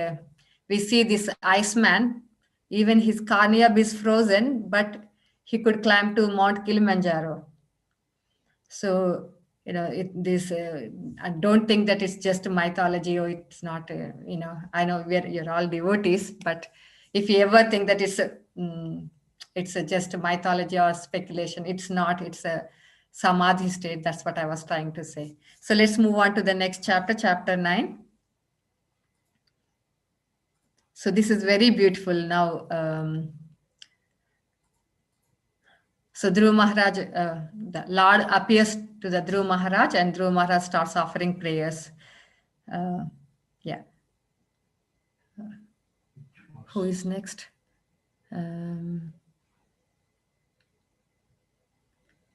Speaker 3: we see this Iceman, even his cornea is frozen, but he could climb to Mount Kilimanjaro. So, I don't think that it's just mythology, or it's not, I know you're all devotees, but if you ever think that it's just mythology or speculation, it's not, it's a samadhi state. That's what I was trying to say. So let's move on to the next chapter, chapter 9. So this is very beautiful now. So Dhruva Maharaj, the Lord appears to the Dhruva Maharaj, and Dhruva Maharaj starts offering prayers. Who is next?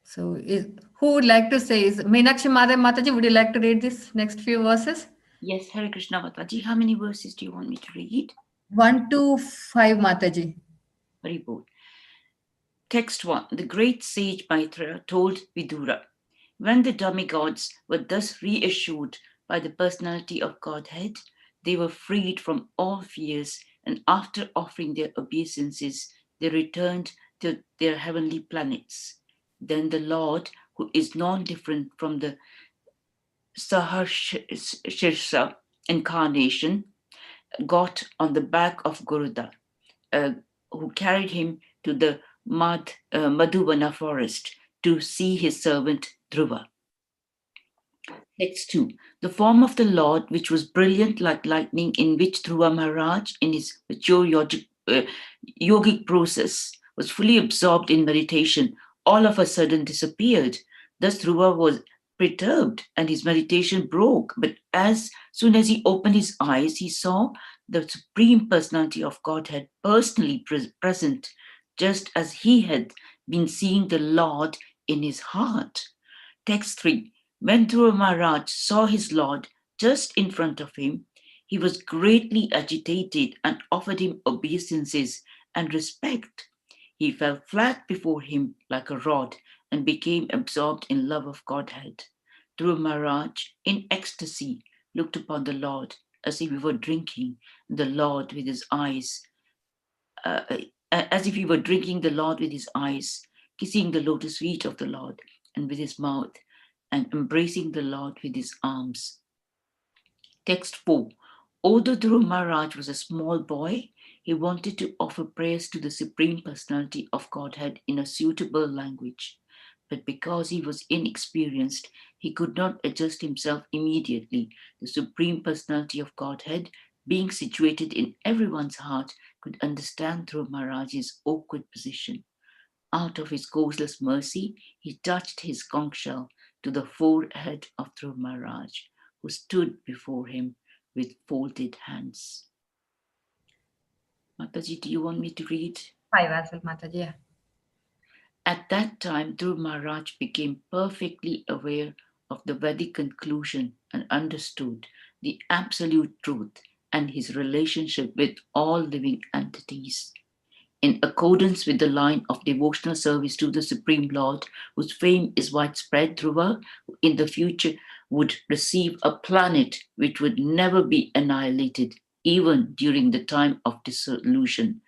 Speaker 3: So who would like to say? Is Meenakshi Mataji, would you like to read this next few verses?
Speaker 7: Yes, Hare Krishna Mataji. How many verses do you want me to read?
Speaker 3: 1 to 5, Mataji.
Speaker 7: Very good. Text 1. The great sage Maitreya told Vidura, when the demigods were thus reassured by the personality of Godhead, they were freed from all fears, and after offering their obeisances, they returned to their heavenly planets. Then the Lord, who is non-different from the Saharshirsha incarnation, got on the back of Garuda, who carried him to the Madhuvana forest to see his servant Dhruva. Text 2. The form of the Lord, which was brilliant like lightning, in which Dhruva Maharaj, in his mature yogic process, was fully absorbed in meditation, all of a sudden disappeared. Thus Dhruva was perturbed and his meditation broke. But as soon as he opened his eyes, he saw the Supreme Personality of Godhead personally present, just as he had been seeing the Lord in his heart. Text 3. When Dhruva Maharaj saw his Lord just in front of him, he was greatly agitated and offered him obeisances and respect. He fell flat before him like a rod and became absorbed in love of Godhead. Dhruva Maharaj, in ecstasy, looked upon the Lord as if he were drinking the Lord with his eyes, kissing the lotus feet of the Lord and with his mouth, and embracing the Lord with his arms. Text 4. Although Dhruva Maharaj was a small boy, he wanted to offer prayers to the Supreme Personality of Godhead in a suitable language. But because he was inexperienced, he could not adjust himself immediately. The Supreme Personality of Godhead, being situated in everyone's heart, could understand Dhruva Maharaj's awkward position. Out of his causeless mercy, he touched his conch shell to the forehead of Dhruva Maharaj, who stood before him with folded hands. Mataji, do you want me to read?
Speaker 3: 5 as well, Mataji. Yeah.
Speaker 7: At that time, Dhruva Maharaj became perfectly aware of the Vedic conclusion and understood the absolute truth and his relationship with all living entities. In accordance with the line of devotional service to the Supreme Lord, whose fame is widespread, Dhruva in the future would receive a planet which would never be annihilated, even during the time of dissolution,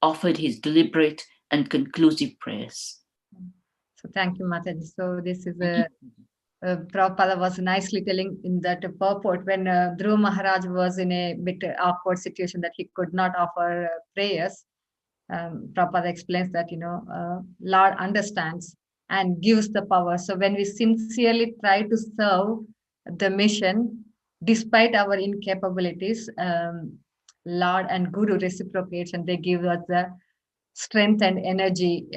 Speaker 7: offered his deliberate and conclusive prayers.
Speaker 3: So thank you, Mataji. So this is Prabhupada was nicely telling in that purport when Dhruva Maharaj was in a bit awkward situation that he could not offer prayers. Prabhupada explains that, Lord understands and gives the power. So when we sincerely try to serve the mission, despite our incapabilities, Lord and Guru reciprocates and they give us the strength and energy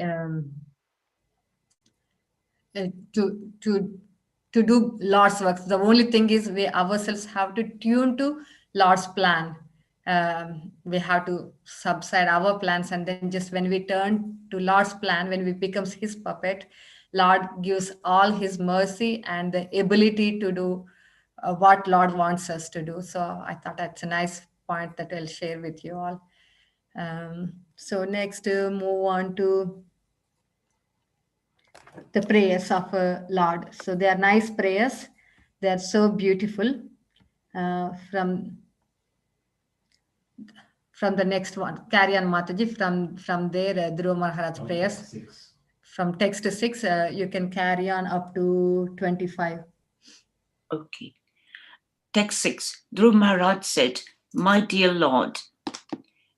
Speaker 3: to do Lord's work. The only thing is we ourselves have to tune to Lord's plan. We have to subside our plans, and then just when we turn to Lord's plan, when we becomes his puppet, Lord gives all his mercy and the ability to do what Lord wants us to do. So I thought that's a nice point that I'll share with you all. So next, move on to the prayers of Lord. So they are nice prayers. They are so beautiful. From the next one, carry on, Mataji. From there, Dhruva Maharaj prayers. From text 6, you can carry on up to 25.
Speaker 7: Okay. Text 6. Dhruva Maharaj said, "My dear Lord,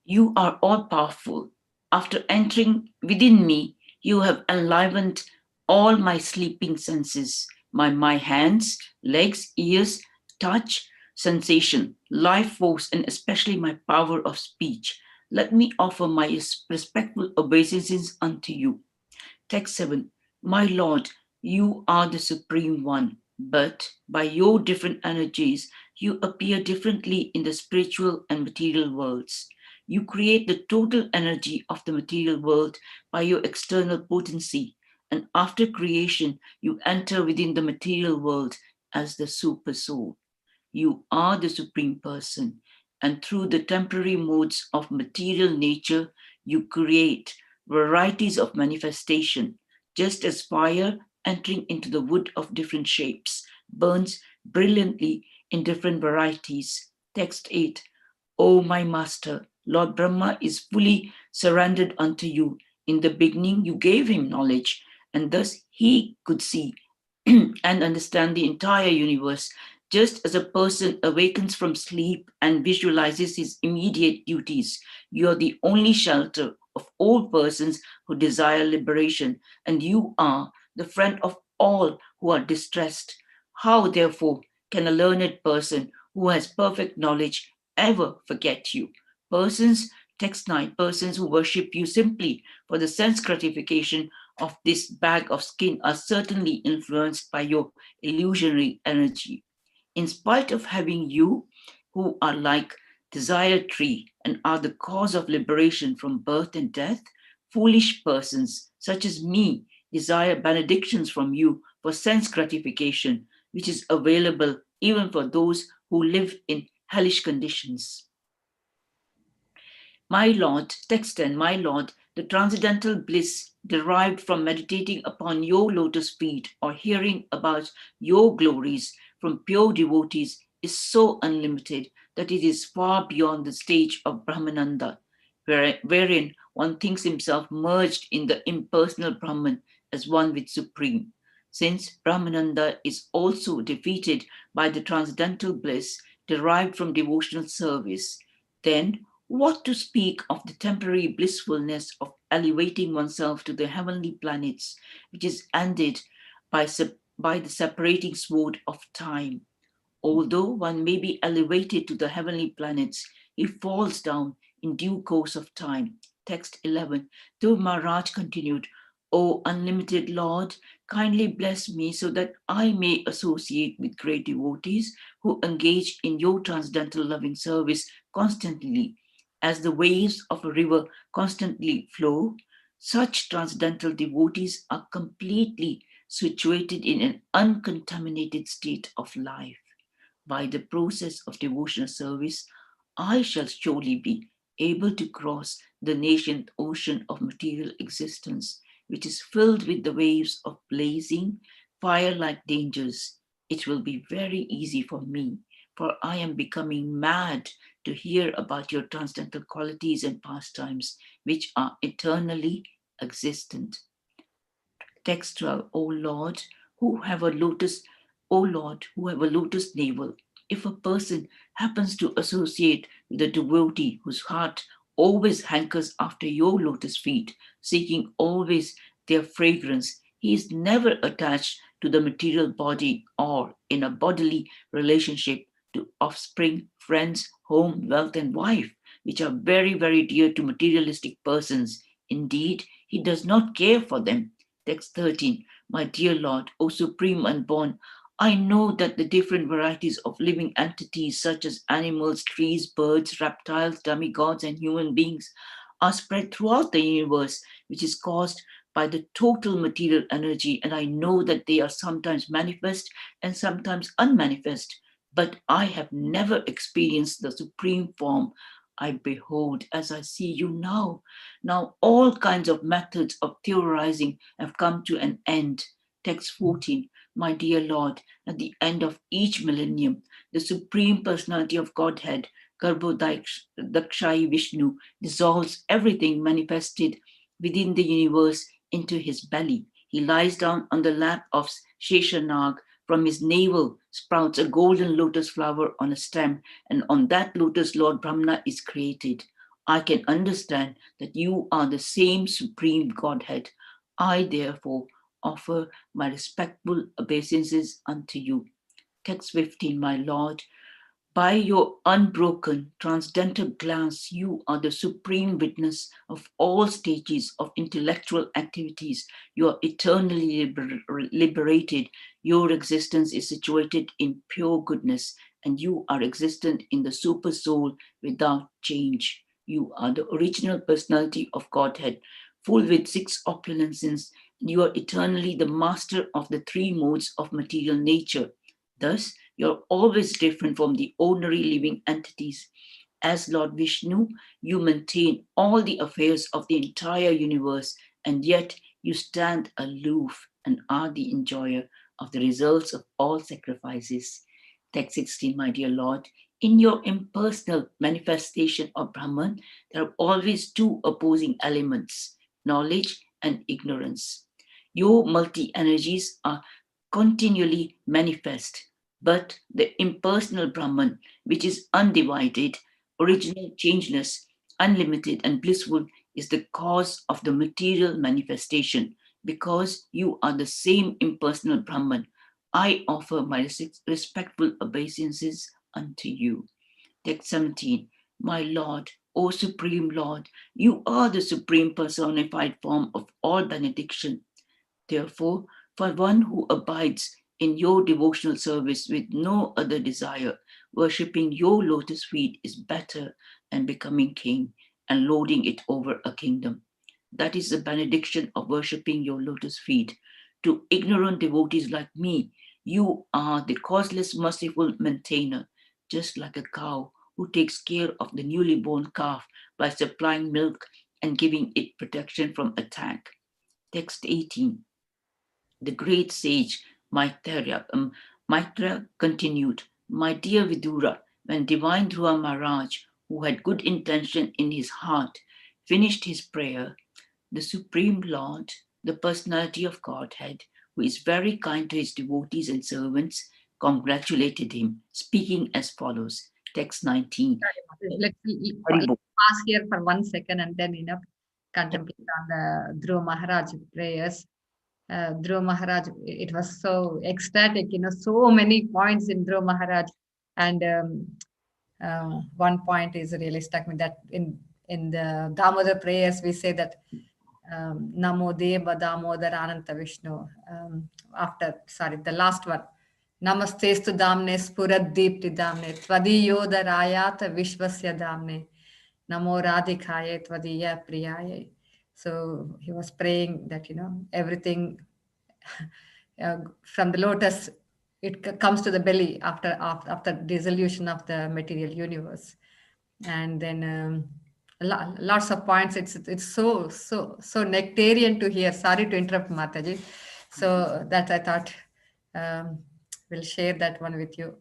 Speaker 7: you are all-powerful. After entering within me, you have enlivened all my sleeping senses, my hands, legs, ears, touch, sensation, life force, and especially my power of speech. Let me offer my respectful obeisances unto you." Text 7. My Lord, you are the Supreme One, but by your different energies, you appear differently in the spiritual and material worlds. You create the total energy of the material world by your external potency, and after creation, you enter within the material world as the super soul. You are the Supreme Person, and through the temporary modes of material nature, you create varieties of manifestation, just as fire entering into the wood of different shapes burns brilliantly in different varieties. Text 8. O my master, Lord Brahma is fully surrendered unto you. In the beginning, you gave him knowledge, and thus he could see and understand the entire universe, just as a person awakens from sleep and visualizes his immediate duties. You are the only shelter of all persons who desire liberation, and you are the friend of all who are distressed. How, therefore, can a learned person who has perfect knowledge ever forget you? Text 9, persons who worship you simply for the sense gratification of this bag of skin are certainly influenced by your illusionary energy. In spite of having you, who are like desire tree and are the cause of liberation from birth and death, foolish persons such as me desire benedictions from you for sense gratification, which is available even for those who live in hellish conditions. My Lord, text 10, my Lord, the transcendental bliss derived from meditating upon your lotus feet or hearing about your glories from pure devotees is so unlimited that it is far beyond the stage of Brahmananda, wherein one thinks himself merged in the impersonal Brahman as one with Supreme. Since Brahmananda is also defeated by the transcendental bliss derived from devotional service, then what to speak of the temporary blissfulness of elevating oneself to the heavenly planets, which is ended by the separating sword of time? Although one may be elevated to the heavenly planets, he falls down in due course of time. Text 11. Dhruva Maharaj continued, O unlimited Lord, kindly bless me so that I may associate with great devotees who engage in your transcendental loving service constantly. As the waves of a river constantly flow, such transcendental devotees are completely situated in an uncontaminated state of life. By the process of devotional service, I shall surely be able to cross the nascent ocean of material existence, which is filled with the waves of blazing, fire-like dangers. It will be very easy for me, for I am becoming mad to hear about your transcendental qualities and pastimes, which are eternally existent. Text 12, O Lord, who have a lotus navel. If a person happens to associate with a devotee whose heart always hankers after your lotus feet, seeking always their fragrance, he is never attached to the material body or in a bodily relationship to offspring, friends, home, wealth, and wife, which are very, very dear to materialistic persons. Indeed, he does not care for them. Text 13, my dear Lord, O Supreme Unborn, I know that the different varieties of living entities such as animals, trees, birds, reptiles, demigods, and human beings are spread throughout the universe, which is caused by the total material energy, and I know that they are sometimes manifest and sometimes unmanifest, but I have never experienced the supreme form I behold as I see you now. Now all kinds of methods of theorizing have come to an end. Text 14, my dear Lord, at the end of each millennium, the Supreme Personality of Godhead, Garbhodakshai Vishnu, dissolves everything manifested within the universe into his belly. He lies down on the lap of Sheshanag. From his navel sprouts a golden lotus flower on a stem, and on that lotus Lord Brahma is created. I can understand that you are the same Supreme Godhead. I therefore offer my respectful obeisances unto you. Text 15, my Lord, by your unbroken transcendental glance, you are the supreme witness of all stages of intellectual activities. You are eternally liberated. Your existence is situated in pure goodness, and you are existent in the super soul without change. You are the original personality of Godhead, full with 6 opulences. You are eternally the master of the 3 modes of material nature. Thus, you're always different from the ordinary living entities, As Lord Vishnu, you maintain all the affairs of the entire universe, and yet you stand aloof and are the enjoyer of the results of all sacrifices. Text 16, my dear Lord, in your impersonal manifestation of Brahman, there are always two opposing elements, knowledge and ignorance. Your multi-energies are continually manifest, but the impersonal Brahman, which is undivided, original, changeless, unlimited, and blissful, is the cause of the material manifestation. Because you are the same impersonal Brahman, I offer my respectful obeisances unto you. Text 17. My Lord, O Supreme Lord, you are the supreme personified form of all benediction. Therefore, for one who abides in your devotional service with no other desire, worshipping your lotus feet is better than becoming king and lording it over a kingdom. That is the benediction of worshipping your lotus feet. To ignorant devotees like me, you are the causeless, merciful maintainer, just like a cow who takes care of the newly born calf by supplying milk and giving it protection from attack. Text 18. The great sage Maitreya continued, my dear Vidura, when divine Dhruva Maharaj, who had good intention in his heart, finished his prayer, the Supreme Lord, the personality of Godhead, who is very kind to his devotees and servants, congratulated him, speaking as follows. Text 19.
Speaker 3: Let's pause here for 1 second and then contemplate on the Dhruva Maharaj prayers. Dhruva Maharaj, it was so ecstatic, so many points in Dhruva Maharaj. And one point is really stuck with that in the Damodar prayers, we say that Namo Deva Damodar Ananta Vishnu. The last one. Namastestu Damne Spurad Deepti Damne Tvadiyoda Rayata Vishvasya Damne Namo Radhikaya Tvadiya Priyaya. So he was praying that, everything from the lotus, it comes to the belly after dissolution of the material universe. And then lots of points. It's so nectarian to hear. Sorry to interrupt, Mataji. So that I thought we'll share that one with you.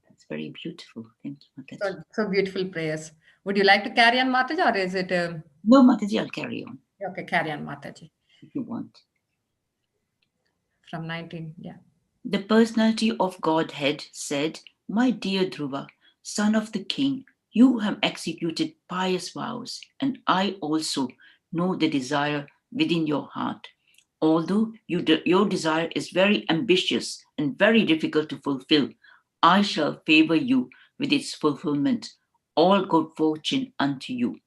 Speaker 7: That's very beautiful. Thank you, Mataji.
Speaker 3: So beautiful prayers. Would you like to carry on, Mataji, or is it?
Speaker 7: No, Mataji, I'll carry on.
Speaker 3: Okay, carry on, Mataji.
Speaker 7: If you want.
Speaker 3: From 19, yeah.
Speaker 7: The personality of Godhead said, my dear Dhruva, son of the king, you have executed pious vows, and I also know the desire within your heart. Although your desire is very ambitious and very difficult to fulfill, I shall favor you with its fulfillment. All good fortune unto you.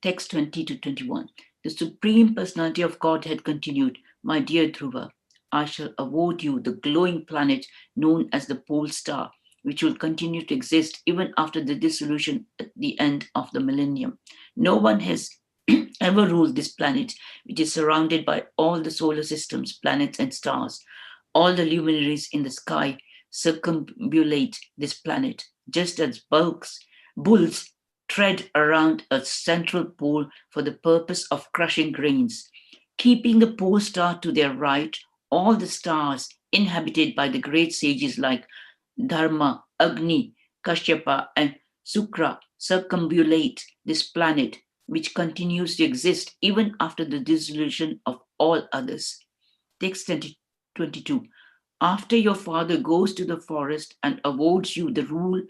Speaker 7: Text 20 to 21. The Supreme Personality of Godhead continued, my dear Dhruva, I shall award you the glowing planet known as the pole star, which will continue to exist even after the dissolution at the end of the millennium. No one has ever ruled this planet, which is surrounded by all the solar systems, planets, and stars. All the luminaries in the sky circumambulate this planet, just as bulls tread around a central pole for the purpose of crushing grains. Keeping the pole star to their right, all the stars inhabited by the great sages like Dharma, Agni, Kashyapa, and Sukra circumambulate this planet, which continues to exist even after the dissolution of all others. Text 22. After your father goes to the forest and awards you the rule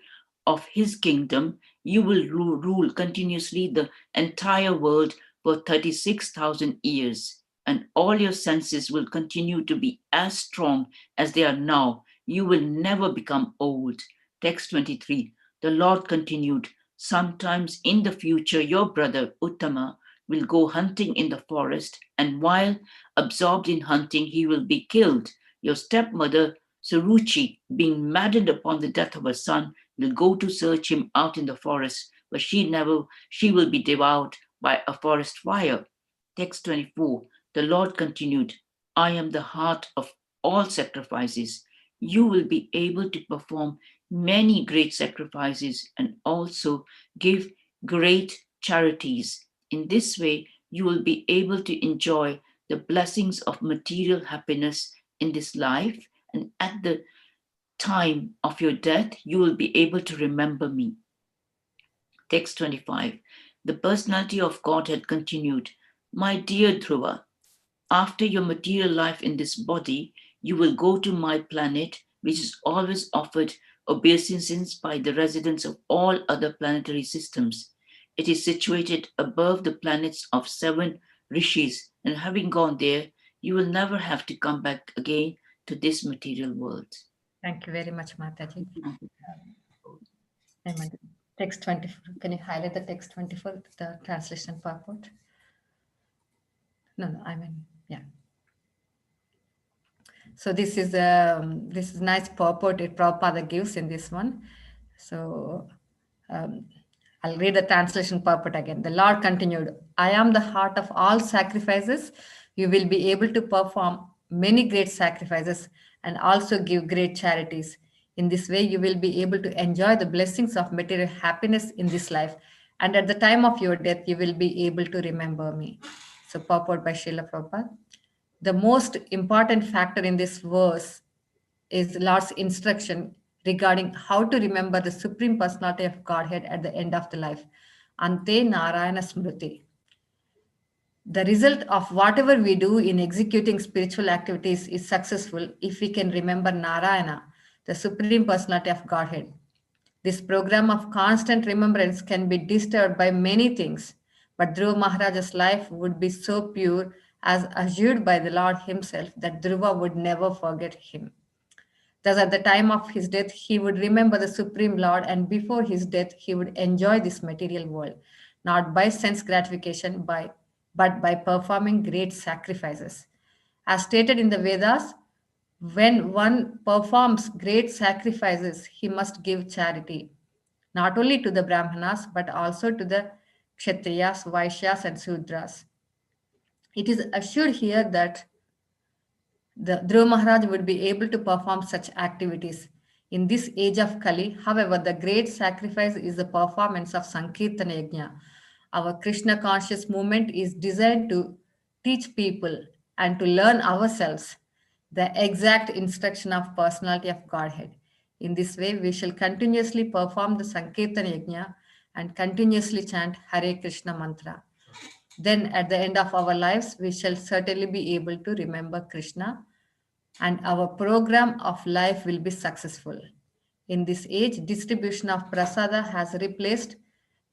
Speaker 7: of his kingdom, you will rule continuously the entire world for 36,000 years, and all your senses will continue to be as strong as they are now. You will never become old. Text 23. The Lord continued, sometimes in the future, your brother Uttama will go hunting in the forest, and while absorbed in hunting, he will be killed. Your stepmother Suruchi, being maddened upon the death of her son, will go to search him out in the forest, but she will be devoured by a forest fire. Text 24. The Lord continued, I am the heart of all sacrifices. You will be able to perform many great sacrifices and also give great charities. In this way, you will be able to enjoy the blessings of material happiness in this life, and at the time of your death, you will be able to remember me. Text 25. The personality of Godhead continued, My dear Dhruva, after your material life in this body, you will go to my planet, which is always offered obeisance by the residents of all other planetary systems. It is situated above the planets of 7 rishis, and having gone there, you will never have to come back again to this material world.
Speaker 3: Thank you very much, Mataji. Text 24. Can you highlight the text 24, the translation purport? No, I mean, yeah. So this is nice purport that Prabhupada gives in this one. So I'll read the translation purport again. The Lord continued, I am the heart of all sacrifices. You will be able to perform many great sacrifices and also give great charities. In this way, you will be able to enjoy the blessings of material happiness in this life. And at the time of your death, you will be able to remember me. So purport by Srila Prabhupada. The most important factor in this verse is Lord's instruction regarding how to remember the Supreme Personality of Godhead at the end of the life. Ante Narayana Smriti. The result of whatever we do in executing spiritual activities is successful if we can remember Narayana, the Supreme Personality of Godhead. This program of constant remembrance can be disturbed by many things, but Dhruva Maharaj's life would be so pure as assured by the Lord himself that Dhruva would never forget him. Thus, at the time of his death, he would remember the Supreme Lord, and before his death, he would enjoy this material world, not by sense gratification, but by performing great sacrifices. As stated in the Vedas, when one performs great sacrifices, he must give charity, not only to the Brahmanas, but also to the Kshatriyas, Vaishyas, and Sudras. It is assured here that the Dhruva Maharaj would be able to perform such activities. In this age of Kali, however, the great sacrifice is the performance of Sankirtana Yajna. Our Krishna conscious movement is designed to teach people and to learn ourselves the exact instruction of personality of Godhead. In this way, we shall continuously perform the Sankirtana Yajna and continuously chant Hare Krishna mantra. Then at the end of our lives, we shall certainly be able to remember Krishna and our program of life will be successful. In this age, distribution of prasada has replaced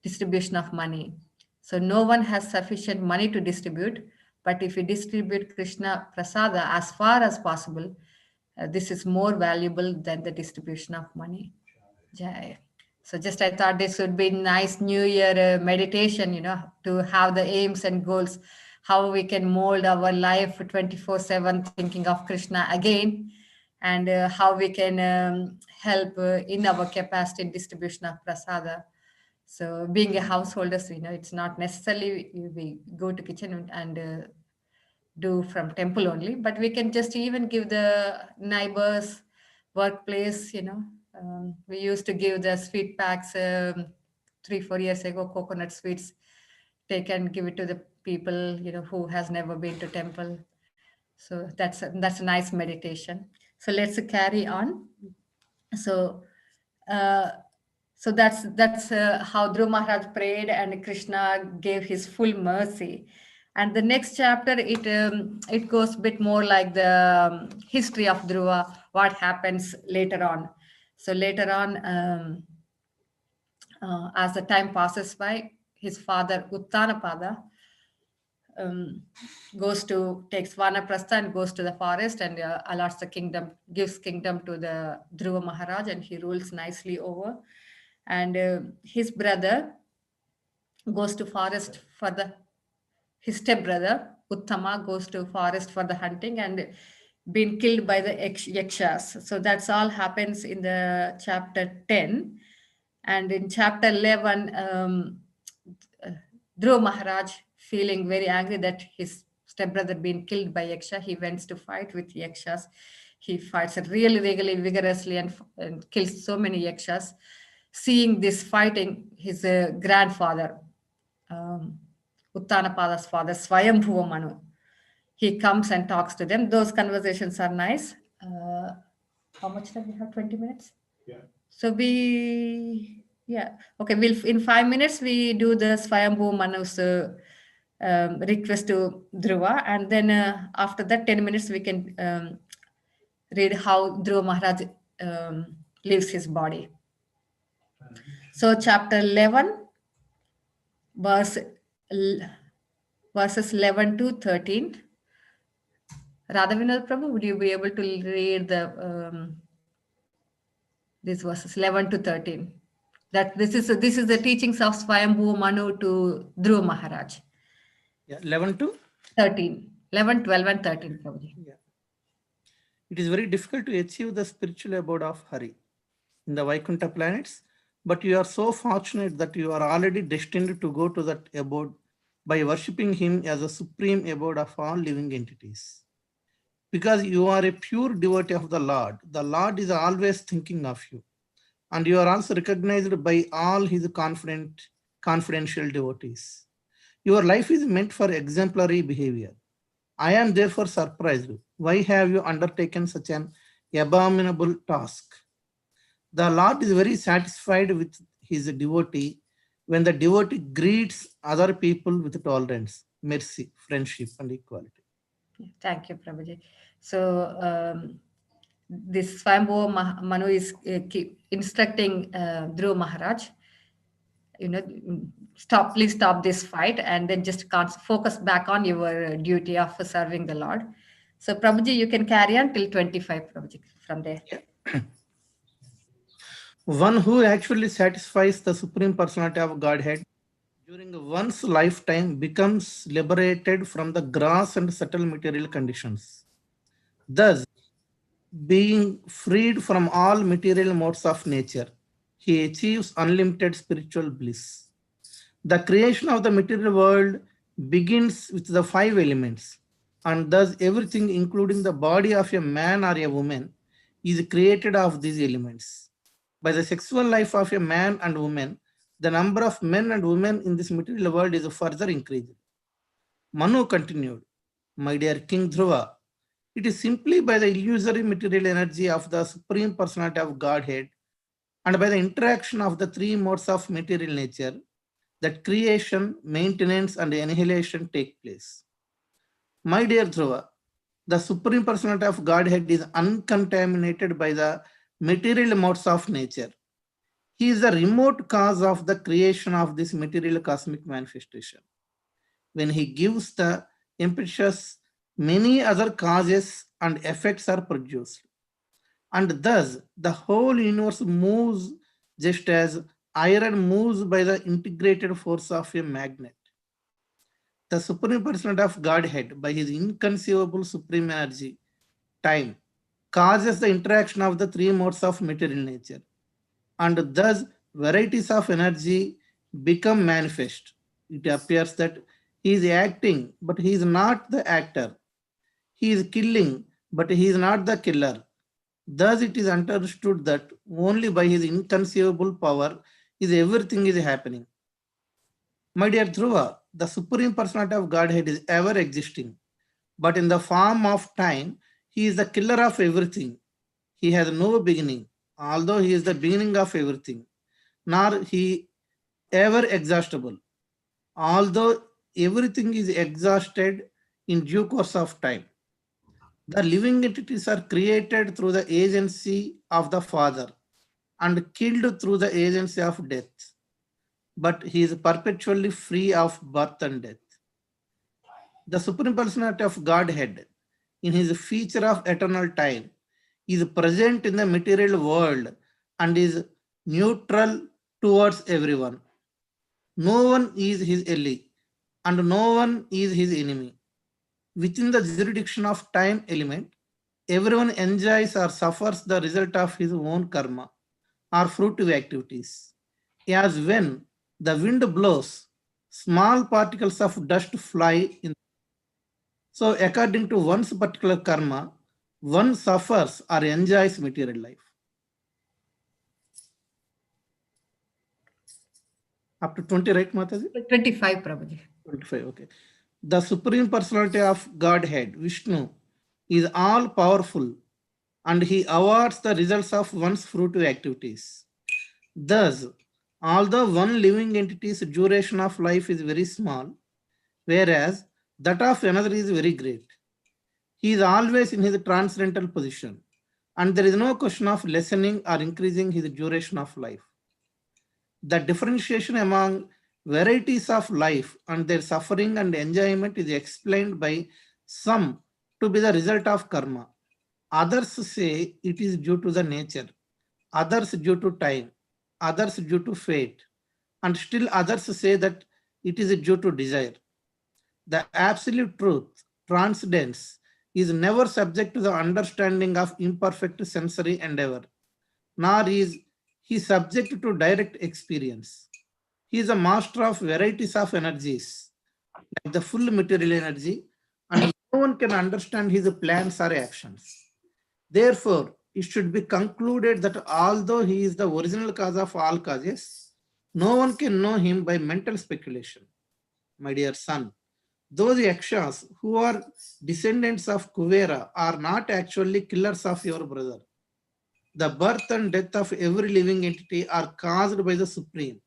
Speaker 3: distribution of money. So no one has sufficient money to distribute, but if we distribute Krishna prasada as far as possible, this is more valuable than the distribution of money. Jai. So just I thought this would be nice New Year meditation, to have the aims and goals, how we can mold our life 24/7 thinking of Krishna again, and how we can help in our capacity in distribution of prasada. So being a householder, it's not necessarily we go to kitchen and do from temple only, but we can just even give the neighbors, workplace, we used to give the sweet packs 3-4 years ago, coconut sweets. Take and give it to the people, who has never been to temple. So that's a nice meditation. So let's carry on. So that's how Dhruva Maharaj prayed and Krishna gave his full mercy. And the next chapter, it goes a bit more like the history of Dhruva, what happens later on. So later on, as the time passes by, his father Uttanapada takes Vanaprastha and goes to the forest and allots the kingdom, gives kingdom to the Dhruva Maharaj, and he rules nicely over. And his brother goes to forest his stepbrother Uttama goes to forest for the hunting and been killed by the yakshas. So that's all happens in the chapter 10. And in chapter 11, Dhruva Maharaj, feeling very angry that his stepbrother been killed by yaksha, he went to fight with yakshas. He fights really vigorously and kills so many yakshas. Seeing this fighting, his grandfather, Uttanapada's father, Swayambhuva Manu, he comes and talks to them. Those conversations are nice. How much time we have? 20 minutes?
Speaker 2: Yeah.
Speaker 3: So okay, in 5 minutes, we do the Swayambhu Manu's request to Dhruva. And then after that, 10 minutes, we can read how Dhruva Maharaj leaves his body. So chapter 11, verses 11 to 13. Radhavinoda Prabhu, would you be able to read these verses 11 to 13? That this is the teachings of Swayambhu Manu to Dhruva Maharaj.
Speaker 8: Yeah, 11 to
Speaker 3: 13. 11, 12, and 13, Prabhuji.
Speaker 8: Yeah. It is very difficult to achieve the spiritual abode of Hari in the Vaikuntha planets, but you are so fortunate that you are already destined to go to that abode by worshipping him as a supreme abode of all living entities. Because you are a pure devotee of the Lord is always thinking of you. And you are also recognized by all his confidential devotees. Your life is meant for exemplary behavior. I am therefore surprised. Why have you undertaken such an abominable task? The Lord is very satisfied with his devotee when the devotee greets other people with tolerance, mercy, friendship, and equality.
Speaker 3: Thank you, Prabhuji. So this Swayambhu Manu is instructing Dhruva Maharaj, please stop this fight and then just focus back on your duty of serving the Lord. So Prabhuji, you can carry on till 25, Prabhuji, from there.
Speaker 8: Yeah. One who actually satisfies the Supreme Personality of Godhead during one's lifetime becomes liberated from the gross and subtle material conditions. Thus, being freed from all material modes of nature, he achieves unlimited spiritual bliss. The creation of the material world begins with the 5 elements, and thus everything, including the body of a man or a woman, is created of these elements. By the sexual life of a man and woman, the number of men and women in this material world is further increased. Manu continued, my dear King Dhruva, it is simply by the illusory material energy of the Supreme Personality of Godhead and by the interaction of the 3 modes of material nature that creation, maintenance, and annihilation take place. My dear Dhruva, the Supreme Personality of Godhead is uncontaminated by the material modes of nature. He is the remote cause of the creation of this material cosmic manifestation. When he gives the impetus, many other causes and effects are produced. And thus, the whole universe moves just as iron moves by the integrated force of a magnet. The Supreme Personality of Godhead, by his inconceivable supreme energy, time, causes the interaction of the 3 modes of material nature. And thus, varieties of energy become manifest. It appears that he is acting, but he is not the actor. He is killing, but he is not the killer. Thus, it is understood that only by his inconceivable power is everything is happening. My dear Dhruva, the Supreme Personality of Godhead is ever existing, but in the form of time, he is the killer of everything. He has no beginning, although he is the beginning of everything, nor he ever exhaustible, although everything is exhausted in due course of time. The living entities are created through the agency of the Father and killed through the agency of death. But he is perpetually free of birth and death. The Supreme Personality of Godhead, in his feature of eternal time, is present in the material world and is neutral towards everyone. No one is his ally, and no one is his enemy. Within the jurisdiction of time element, everyone enjoys or suffers the result of his own karma or fruitive activities. As when the wind blows, small particles of dust fly in. So according to one's particular karma, one suffers or enjoys material life. Up to 20, right, Mataji?
Speaker 3: 25, Prabhuji.
Speaker 8: 25, okay. The Supreme Personality of Godhead, Vishnu, is all powerful and he awards the results of one's fruitive activities. Thus, although one living entity's duration of life is very small, whereas that of another is very great, he is always in his transcendental position, and there is no question of lessening or increasing his duration of life. The differentiation among varieties of life and their suffering and enjoyment is explained by some to be the result of karma. Others say it is due to the nature, others due to time, others due to fate, and still others say that it is due to desire. The absolute truth, transcendence, is never subject to the understanding of imperfect sensory endeavor, nor is he subject to direct experience. He is a master of varieties of energies, like the full material energy, and no one can understand his plans or actions. Therefore, it should be concluded that although he is the original cause of all causes, no one can know him by mental speculation. My dear son, those yakshas who are descendants of Kuvera are not actually killers of your brother. The birth and death of every living entity are caused by the Supreme,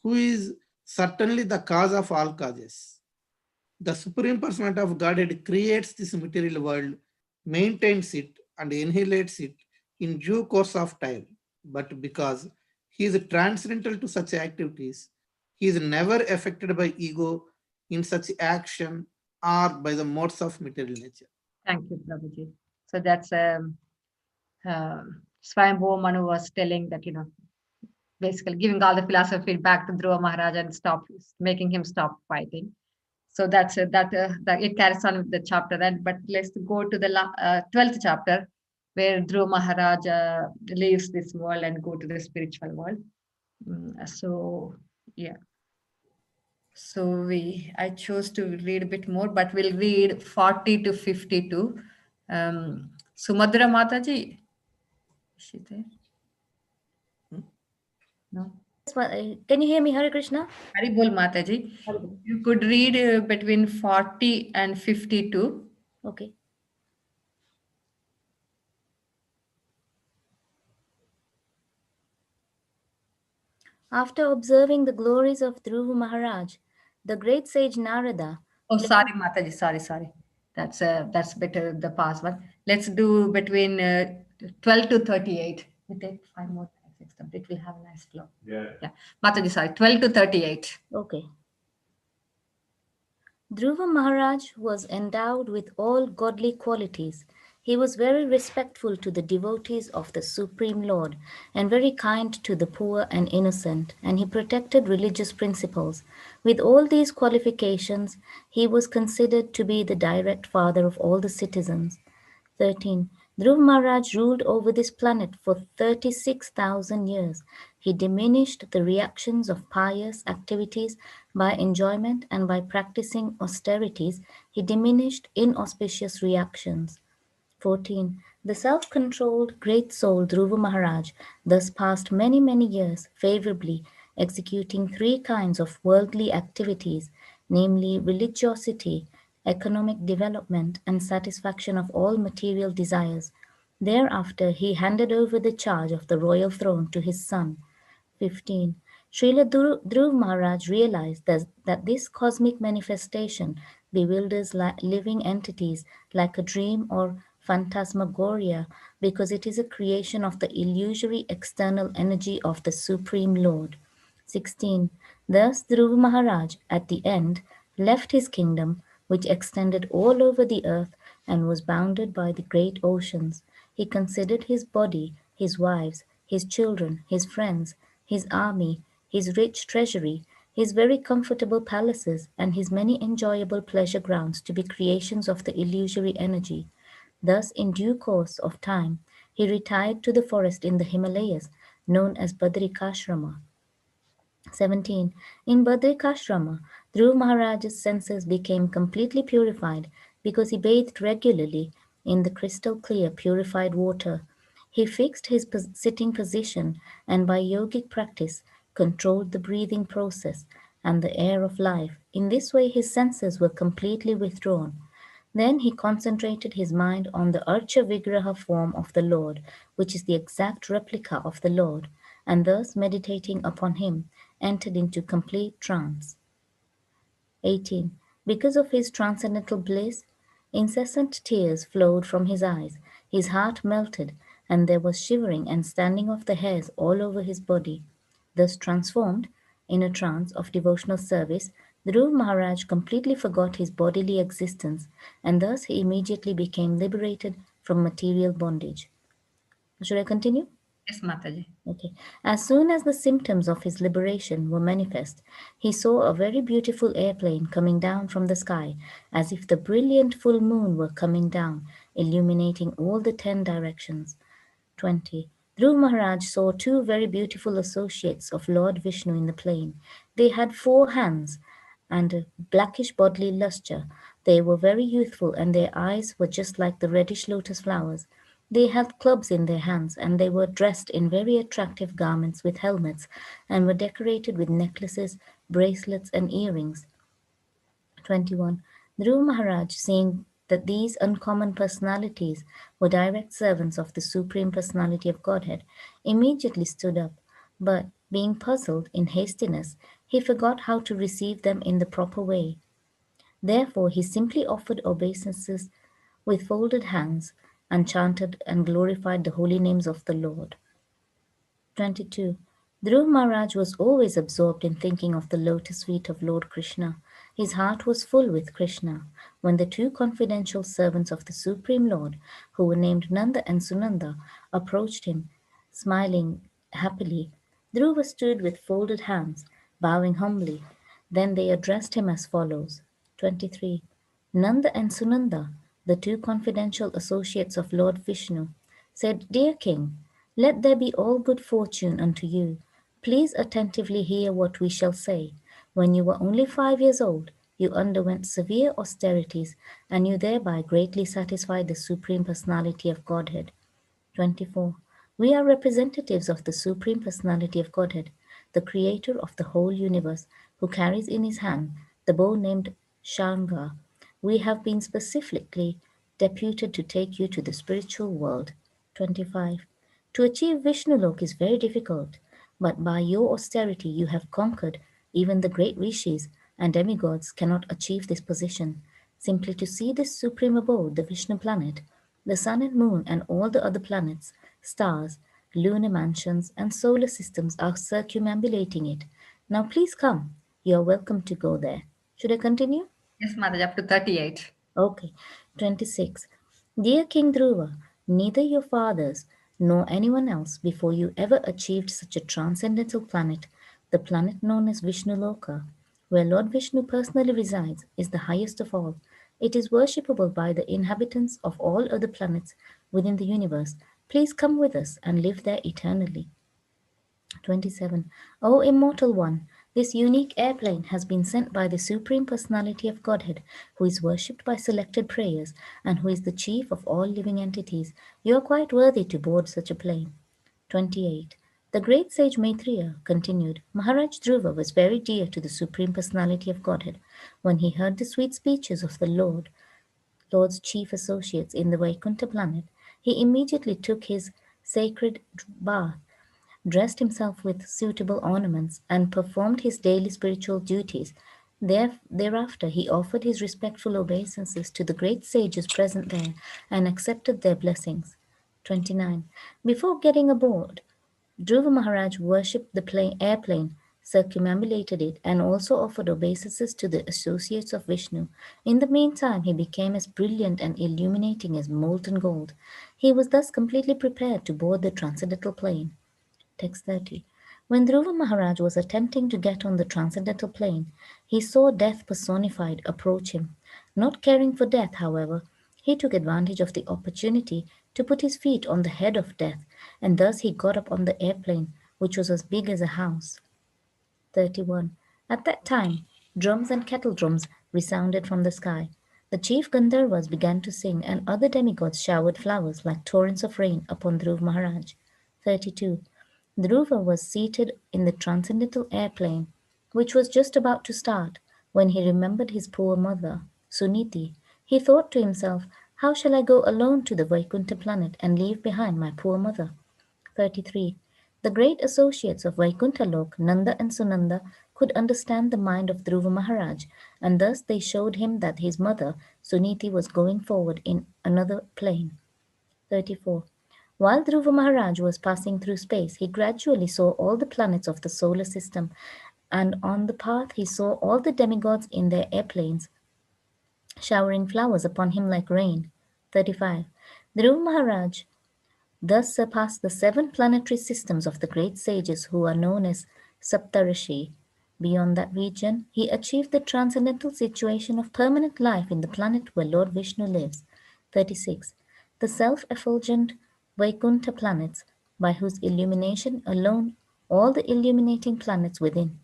Speaker 8: who is certainly the cause of all causes. The Supreme Personality of Godhead creates this material world, maintains it, and annihilates it in due course of time. But because he is transcendental to such activities, he is never affected by ego in such action or by the modes of material nature.
Speaker 3: Thank you, Prabhuji. So that's Swayambhu Manu was telling that, basically giving all the philosophy back to Dhruva Maharaj and making him stop fighting. So that's that it carries on with the chapter. But let's go to the 12th chapter, where Dhruva Maharaj leaves this world and go to the spiritual world. So yeah. So I chose to read a bit more, but we'll read 40 to 52. Sumadra Mataji, is she there? No.
Speaker 9: Can you hear me, Hare Krishna?
Speaker 3: Hari Bol Mataji. You could read between 40 and 52.
Speaker 9: Okay. After observing the glories of Dhruva Maharaj, the great sage Narada.
Speaker 3: Oh, sorry, Mataji. Sorry. That's better, the past one. Let's do between 12 to 38. We take 5 more times. It will have a nice flow. Yeah. Mataji, sorry, 12 to 38.
Speaker 9: Okay. Dhruva Maharaj was endowed with all godly qualities. He was very respectful to the devotees of the Supreme Lord and very kind to the poor and innocent, and he protected religious principles. With all these qualifications, he was considered to be the direct father of all the citizens. 13. Dhruva Maharaj ruled over this planet for 36,000 years. He diminished the reactions of pious activities by enjoyment, and by practicing austerities, he diminished inauspicious reactions. 14. The self-controlled great soul Dhruva Maharaj thus passed many, many years favorably, executing 3 kinds of worldly activities, namely religiosity, economic development, and satisfaction of all material desires. Thereafter, he handed over the charge of the royal throne to his son. 15. Srila Dhruva Maharaj realized that this cosmic manifestation bewilders living entities like a dream or phantasmagoria, because it is a creation of the illusory external energy of the Supreme Lord. 16. Thus Dhruva Maharaj, at the end, left his kingdom, which extended all over the earth and was bounded by the great oceans. He considered his body, his wives, his children, his friends, his army, his rich treasury, his very comfortable palaces, and his many enjoyable pleasure grounds to be creations of the illusory energy. Thus, in due course of time, he retired to the forest in the Himalayas, known as Badrikashrama. 17. In Badrikashrama, Dhruva Maharaj's senses became completely purified because he bathed regularly, in the crystal clear, purified water. He fixed his sitting position and by yogic practice controlled the breathing process and the air of life. In this way, his senses were completely withdrawn. Then he concentrated his mind on the Archa Vigraha form of the Lord, which is the exact replica of the Lord, and thus meditating upon him, entered into complete trance. 18. Because of his transcendental bliss, incessant tears flowed from his eyes, his heart melted, and there was shivering and standing of the hairs all over his body. Thus transformed, in a trance of devotional service, Dhruva Maharaj completely forgot his bodily existence, and thus he immediately became liberated from material bondage. Should I continue?
Speaker 3: Yes, Mataji.
Speaker 9: Okay. As soon as the symptoms of his liberation were manifest, he saw a very beautiful airplane coming down from the sky, as if the brilliant full moon were coming down, illuminating all the 10 directions. 20. Dhruv Maharaj saw two very beautiful associates of Lord Vishnu in the plane. They had 4 hands and a blackish bodily lustre. They were very youthful, and their eyes were just like the reddish lotus flowers. They held clubs in their hands, and they were dressed in very attractive garments with helmets, and were decorated with necklaces, bracelets, and earrings. 21. Dhruva Maharaj, seeing that these uncommon personalities were direct servants of the Supreme Personality of Godhead, immediately stood up, but, being puzzled in hastiness, he forgot how to receive them in the proper way. Therefore, he simply offered obeisances with folded hands and chanted and glorified the holy names of the Lord. 22. Dhruv Maharaj was always absorbed in thinking of the lotus feet of Lord Krishna. His heart was full with Krishna. When the 2 confidential servants of the Supreme Lord, who were named Nanda and Sunanda, approached him, smiling happily, Dhruva stood with folded hands, bowing humbly. Then they addressed him as follows. 23. Nanda and Sunanda, the 2 confidential associates of Lord Vishnu, said, Dear King, let there be all good fortune unto you. Please attentively hear what we shall say. When you were only 5 years old, you underwent severe austerities, and you thereby greatly satisfied the Supreme Personality of Godhead. 24. We are representatives of the Supreme Personality of Godhead, the Creator of the whole universe, who carries in his hand the bow named Shanga. We have been specifically deputed to take you to the spiritual world. 25. To achieve Vishnu Lok is very difficult, but by your austerity you have conquered. Even the great rishis and demigods cannot achieve this position. Simply to see this supreme abode, the Vishnu planet, the sun and moon and all the other planets, stars, lunar mansions, and solar systems are circumambulating it. Now please come. You are welcome to go there. Should I continue?
Speaker 3: Yes, Mataji, up to 38.
Speaker 9: Okay. 26. Dear King Dhruva, neither your fathers nor anyone else before you ever achieved such a transcendental planet. The planet known as Vishnu Loka, where Lord Vishnu personally resides, is the highest of all. It is worshipable by the inhabitants of all other planets within the universe. Please come with us and live there eternally. 27. O immortal one, this unique airplane has been sent by the Supreme Personality of Godhead, who is worshipped by selected prayers and who is the chief of all living entities. You are quite worthy to board such a plane. 28. The great sage Maitreya continued, Maharaj Dhruva was very dear to the Supreme Personality of Godhead. When he heard the sweet speeches of the Lord's chief associates in the Vaikuntha planet, he immediately took his sacred bath, dressed himself with suitable ornaments, and performed his daily spiritual duties. Thereafter, he offered his respectful obeisances to the great sages present there and accepted their blessings. 29. Before getting aboard, Dhruva Maharaj worshipped the airplane, circumambulated it, and also offered obeisances to the associates of Vishnu. In the meantime, he became as brilliant and illuminating as molten gold. He was thus completely prepared to board the transcendental plane. Text 30. When Dhruva Maharaj was attempting to get on the transcendental plane, he saw death personified approach him. Not caring for death, however, he took advantage of the opportunity to put his feet on the head of death, and thus he got up on the airplane, which was as big as a house. 31. At that time, drums and kettle drums resounded from the sky. The The chief Gandharvas began to sing, and other demigods showered flowers like torrents of rain upon Dhruva Maharaj. 32. Dhruva was seated in the transcendental airplane, which was just about to start, when he remembered his poor mother, Suniti. He thought to himself, how shall I go alone to the Vaikuntha planet and leave behind my poor mother? 33. The great associates of Vaikuntha Lok, Nanda and Sunanda, could understand the mind of Dhruva Maharaj, and thus they showed him that his mother, Suniti, was going forward in another plane. 34. While Dhruva Maharaj was passing through space, he gradually saw all the planets of the solar system, and on the path he saw all the demigods in their airplanes, showering flowers upon him like rain. 35. Dhruva Maharaj thus surpassed the 7 planetary systems of the great sages who are known as Saptarishi. Beyond that region, he achieved the transcendental situation of permanent life in the planet where Lord Vishnu lives. 36. The self-effulgent Vaikuntha planets, by whose illumination alone all the illuminating planets within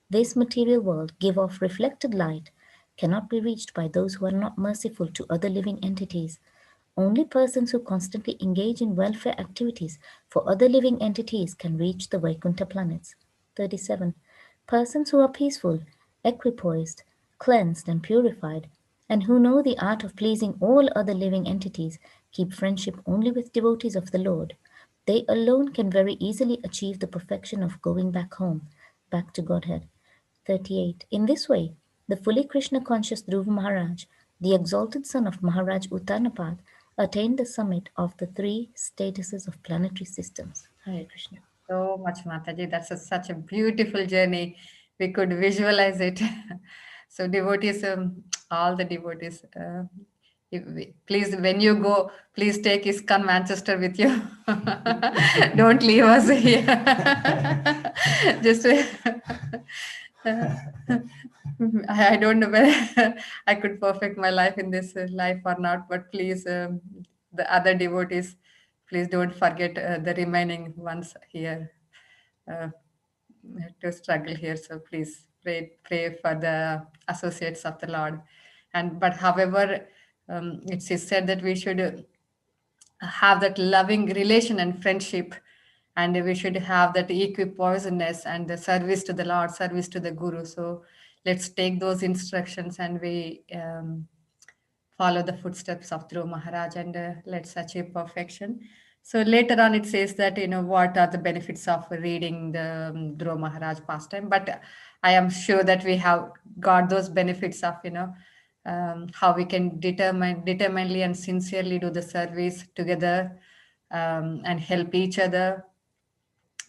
Speaker 9: this material world give off reflected light, cannot be reached by those who are not merciful to other living entities. Only persons who constantly engage in welfare activities for other living entities can reach the Vaikuntha planets. 37. Persons who are peaceful, equipoised, cleansed, and purified, and who know the art of pleasing all other living entities, keep friendship only with devotees of the Lord. They alone can very easily achieve the perfection of going back home, back to Godhead. 38. In this way, the fully Krishna conscious Dhruva Maharaj, the exalted son of Maharaj Uttanapad, attained the summit of the 3 statuses of planetary systems. Hare Krishna.
Speaker 3: So much, Mataji. That's such a beautiful journey. We could visualize it. So devotees, all the devotees, please, when you go, please take ISKCON Manchester with you. Don't leave us here. Just I don't know whether I could perfect my life in this life or not, but please, the other devotees, please don't forget the remaining ones here to struggle here. So please pray for the associates of the Lord. But however, it is said that we should have that loving relation and friendship, and we should have that equipoisedness and the service to the Lord, service to the Guru. So let's take those instructions and we follow the footsteps of Dhruva Maharaj, and let's achieve perfection. So later on, it says that, what are the benefits of reading the Dhruva Maharaj pastime. But I am sure that we have got those benefits of, how we can determinedly and sincerely do the service together, and help each other,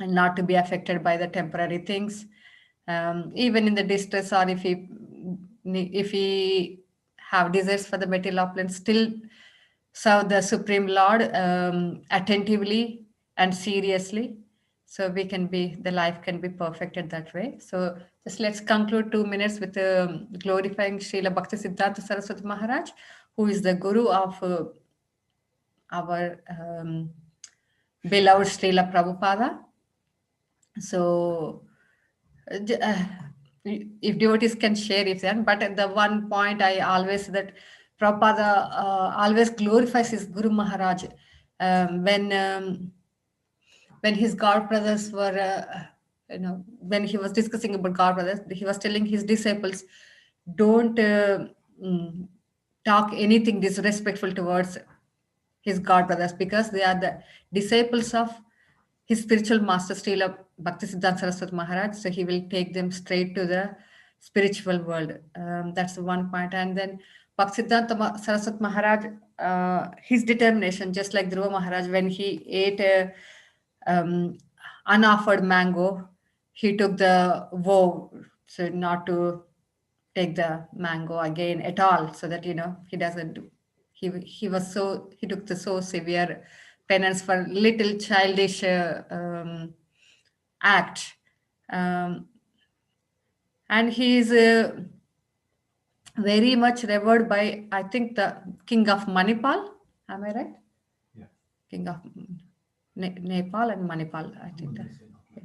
Speaker 3: and not to be affected by the temporary things. Even in the distress, or if we have desires for the material opulence, still serve the Supreme Lord attentively and seriously. So the life can be perfected that way. So just let's conclude 2 minutes with glorifying Srila Bhaktisiddhanta Saraswati Maharaj, who is the Guru of our beloved Srila Prabhupada. So if devotees can share if then, but at the one point I always that Prabhupada always glorifies his Guru Maharaj when his God brothers were, when he was discussing about God brothers, he was telling his disciples, don't talk anything disrespectful towards his God brothers, because they are the disciples of his spiritual master, Srila Bhaktisiddhanta Saraswati Maharaj. So he will take them straight to the spiritual world. That's the one point. And then Bhaktisiddhanta Saraswati Maharaj, his determination, just like Dhruva Maharaj, when he ate a unoffered mango, he took the vow, so not to take the mango again at all, so that he doesn't do. He took the so severe penance for little childish act, and he is very much revered by, I think, the king of Manipal. Am I right?
Speaker 2: Yeah.
Speaker 3: King of Nepal and Manipal, I think. Yeah.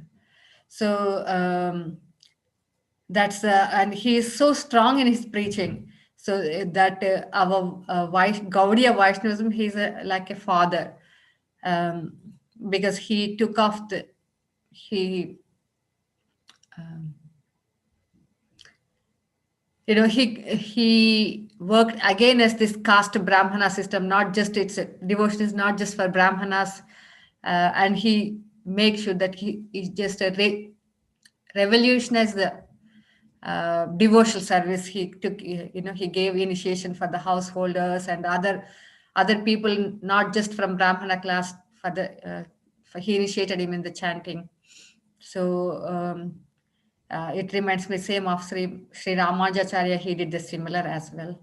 Speaker 3: So that's and he is so strong in his preaching. So that our Gaudiya Vaishnavism, he's like a father, because he took off um, he worked again as this caste Brahmana system. Not just it's devotion is not just for Brahmanas, and he makes sure that he just revolutionized the devotional service. He took, he gave initiation for the householders and other people, not just from Brahmana class. He initiated him in the chanting. So it reminds me same of Sri Ramanujacharya. He did the similar as well.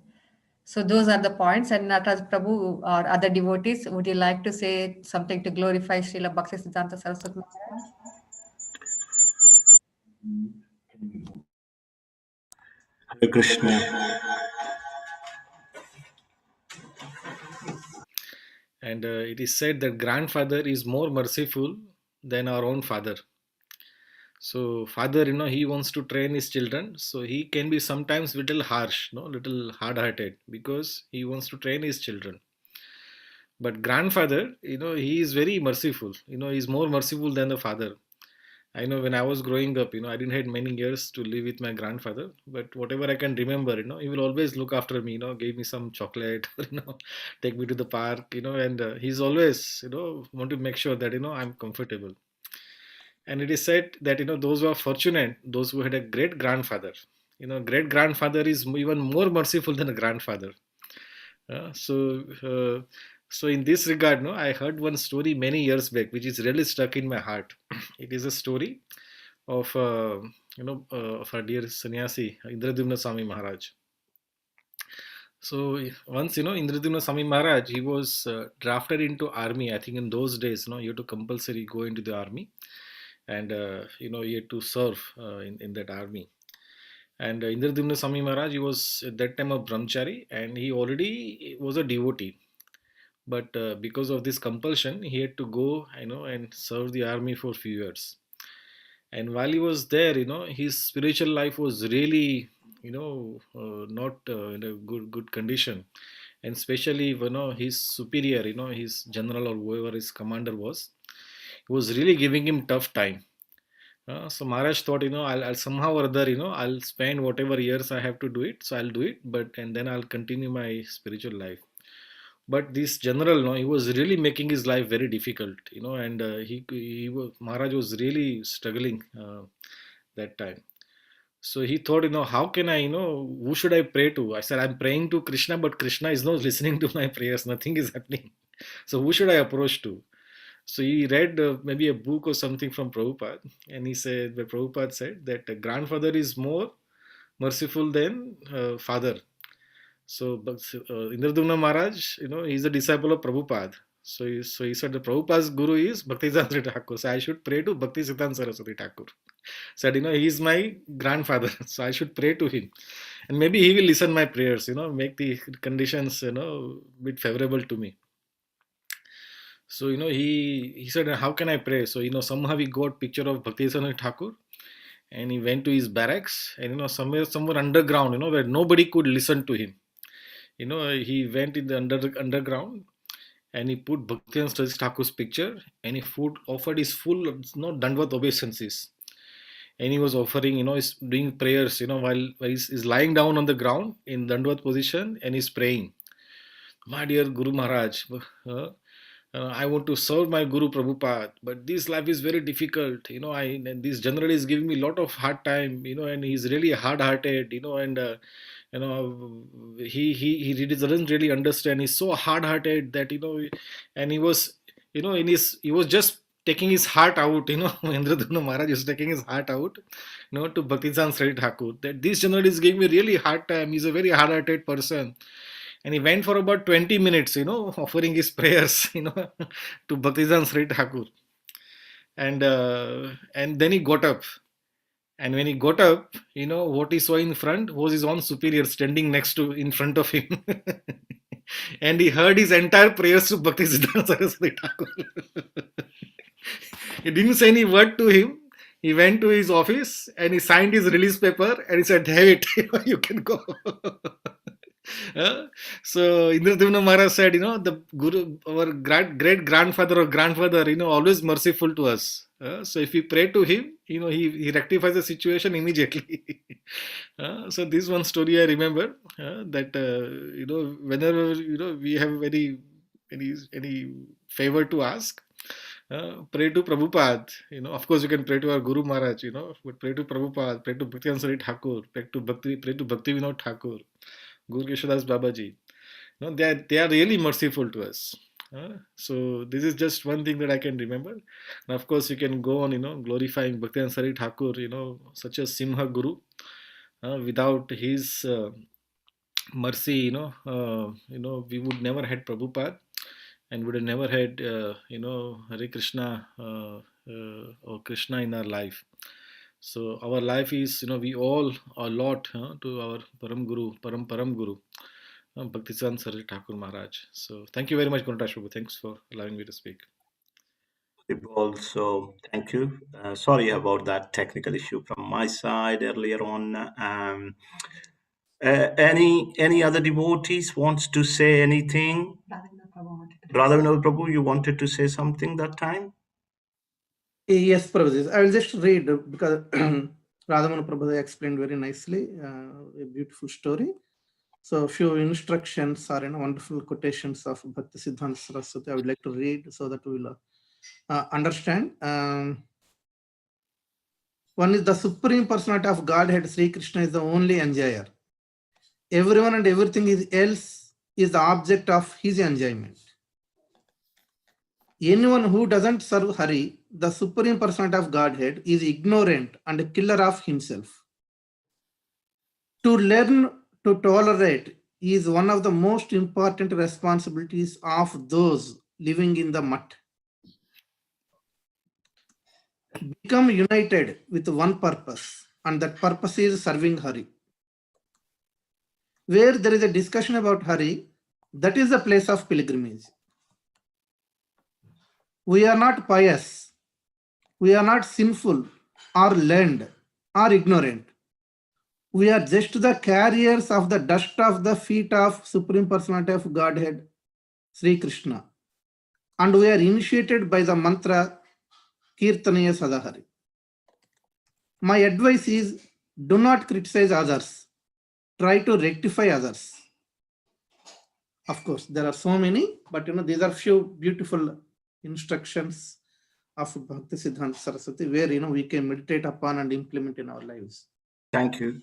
Speaker 3: So those are the points. And Nataraj Prabhu or other devotees, would you like to say something to glorify Srila Bhaktisiddhanta Saraswati Maharaj?
Speaker 2: Hare Krishna.
Speaker 5: And it is said that grandfather is more merciful than our own father. So father, he wants to train his children. So he can be sometimes little harsh, little hard-hearted because he wants to train his children. But grandfather, he is very merciful. He's more merciful than the father. I know when I was growing up, I didn't had many years to live with my grandfather, but whatever I can remember, he will always look after me, gave me some chocolate, or, take me to the park, and he's always, want to make sure that, I'm comfortable. And it is said that, those who are fortunate, those who had a great grandfather, great grandfather is even more merciful than a grandfather. So in this regard, I heard one story many years back, which is really stuck in my heart. It is a story of of our dear sannyasi Indradumna Swami Maharaj. So once, Indradumna Swami Maharaj, he was drafted into army. I think in those days, you had to compulsory go into the army, and he had to serve in that army. And Indradumna Swami Maharaj, he was at that time a brahmachari, and he already was a devotee. But because of this compulsion, he had to go, and serve the army for a few years. And while he was there, his spiritual life was really, not in a good condition. And especially, his superior, his general or whoever his commander was, he was really giving him tough time. So Maharaj thought, I'll somehow or other, I'll spend whatever years I have to do it. So I'll do it, and then I'll continue my spiritual life. But this general, he was really making his life very difficult, and Maharaj was really struggling that time. So he thought, how can I, who should I pray to? I said, I'm praying to Krishna, but Krishna is not listening to my prayers. Nothing is happening. So who should I approach to? So he read maybe a book or something from Prabhupada, and Prabhupada said that a grandfather is more merciful than father. So Indradumna Maharaj, he's a disciple of Prabhupada. So he said the Prabhupada's guru is Bhaktisiddhanta Saraswati Thakur. So I should pray to Bhaktisiddhanta Saraswati Thakur. Said, he is my grandfather. So I should pray to him. And maybe he will listen my prayers, make the conditions, bit favorable to me. So, he said, how can I pray? So, somehow he got picture of Bhaktisiddhanta Thakur, and he went to his barracks, and, somewhere underground, where nobody could listen to him. He went in the underground, and he put Bhaktisiddhanta Thakur's picture, and he offered his full, Dandvat obeisances. And he was offering, he's doing prayers, while he's lying down on the ground in Dandvat position, and he's praying. My dear Guru Maharaj, I want to serve my Guru Prabhupada, but this life is very difficult, and this general is giving me a lot of hard time, and he's really hard-hearted, and he really doesn't really understand. He's so hard-hearted that, and he was, he was just taking his heart out, Indradumna Maharaj is taking his heart out, to Bhaktisiddhanta Saraswati Thakur, that this general is giving me really hard time. He's a very hard-hearted person. And he went for about 20 minutes, offering his prayers, to Bhaktisiddhanta Saraswati Thakur. And then he got up. And when he got up, what he saw in front was his own superior standing in front of him. And he heard his entire prayers to Bhaktisiddhanta Saraswati Thakur. He didn't say any word to him. He went to his office and he signed his release paper and he said, have it, you can go. So Dhruva Maharaj said, the Guru, our great grandfather or grandfather, always merciful to us. So if we pray to him, he rectifies the situation immediately. So this one story I remember, that whenever we have any favor to ask, pray to Prabhupada. Of course, you can pray to our Guru Maharaj. But pray to Prabhupada, pray to Bhakti Ansari Thakur, pray to Bhakti Vinod Thakur, Guru Keshadas Babaji. They are really merciful to us. So this is just one thing that I can remember. And of course, you can go on, glorifying Bhakti Ansari Thakur, such a Simha Guru. Without his mercy, we would never had Prabhupada, and would have never had, Hare Krishna or Krishna in our life. So our life is, we all a lot to our Param Guru, Param Guru, Bhaktisan Sarji Thakur Maharaj. So thank you very much, Gunatash Prabhu. Thanks for allowing me to speak.
Speaker 2: Also, thank you. Sorry about that technical issue from my side earlier on. Any other devotees wants to say anything? Radha Vinod Prabhu, you wanted to say something that time?
Speaker 8: Yes, Prabhuji. I will just read because Radhamana Prabhuji explained very nicely, a beautiful story. So a few instructions are wonderful quotations of Bhakti Siddhanta Saraswati I would like to read so that we will understand. One is the Supreme Personality of Godhead, Sri Krishna is the only enjoyer. Everyone and everything else is the object of his enjoyment. Anyone who doesn't serve Hari, the Supreme Personality of Godhead, is ignorant and a killer of himself. To learn to tolerate is one of the most important responsibilities of those living in the mutt. Become united with one purpose, and that purpose is serving Hari. Where there is a discussion about Hari, that is the place of pilgrimage. We are not pious, we are not sinful or learned or ignorant. We are just the carriers of the dust of the feet of Supreme Personality of Godhead, Sri Krishna. And we are initiated by the mantra Kirtanaya Sadahari. My advice is, do not criticize others. Try to rectify others. Of course, there are so many, but these are few beautiful instructions of Bhakti Siddhanta Saraswati where we can meditate upon and implement in our lives.
Speaker 2: Thank you.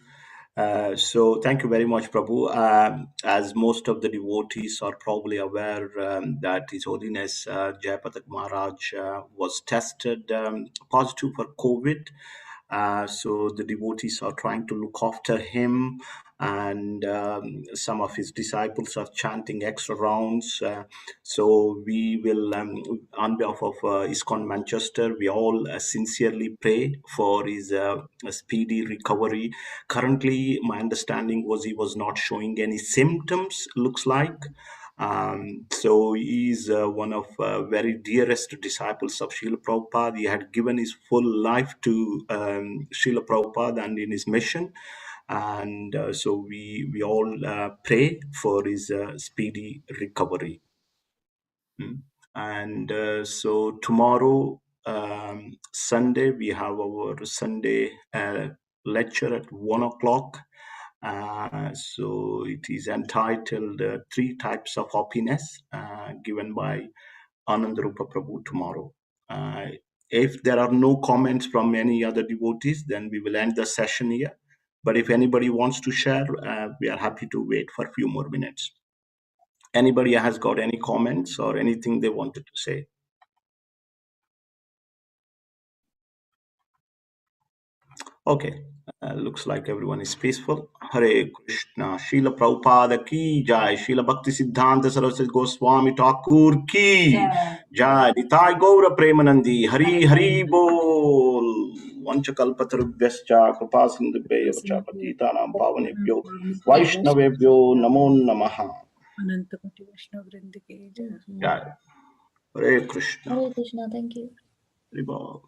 Speaker 2: So thank you very much, Prabhu. As most of the devotees are probably aware that His Holiness Jayapatak Maharaj was tested positive for COVID. So the devotees are trying to look after him, and some of his disciples are chanting extra rounds. So we will, on behalf of ISKCON Manchester, we all sincerely pray for his speedy recovery. Currently, my understanding was he was not showing any symptoms, looks like. So he is one of very dearest disciples of Srila Prabhupada. He had given his full life to Srila Prabhupada and in his mission. And so we all pray for his speedy recovery. And so tomorrow, Sunday, we have our Sunday lecture at 1 o'clock. So it is entitled Three Types of Happiness, given by Anandarupa Prabhu tomorrow. If there are no comments from any other devotees, then we will end the session here. But if anybody wants to share, we are happy to wait for a few more minutes. Anybody has got any comments or anything they wanted to say? Okay, looks like everyone is peaceful. Hare Krishna. Srila Prabhupada ki jai. Srila Bhakti Siddhanta Saraswati Goswami Thakur ki jai. Nitai Gaura Premanandi. Hari Hari Bol. Vanchakalpatarubhyascha Kripa Sindhubhya Vacha Patitanam Pavanebhyo Vaishnavebhyo Namo Namaha. Jai. Hare Krishna.
Speaker 9: Hare Krishna, thank you.
Speaker 2: Hari Bol.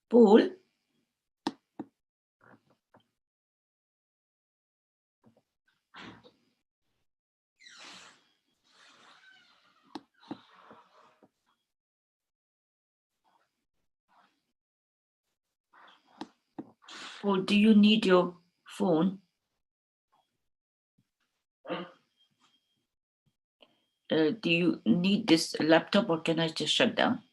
Speaker 7: Paul? Paul, do you need your phone? Do you need this laptop or can I just shut down?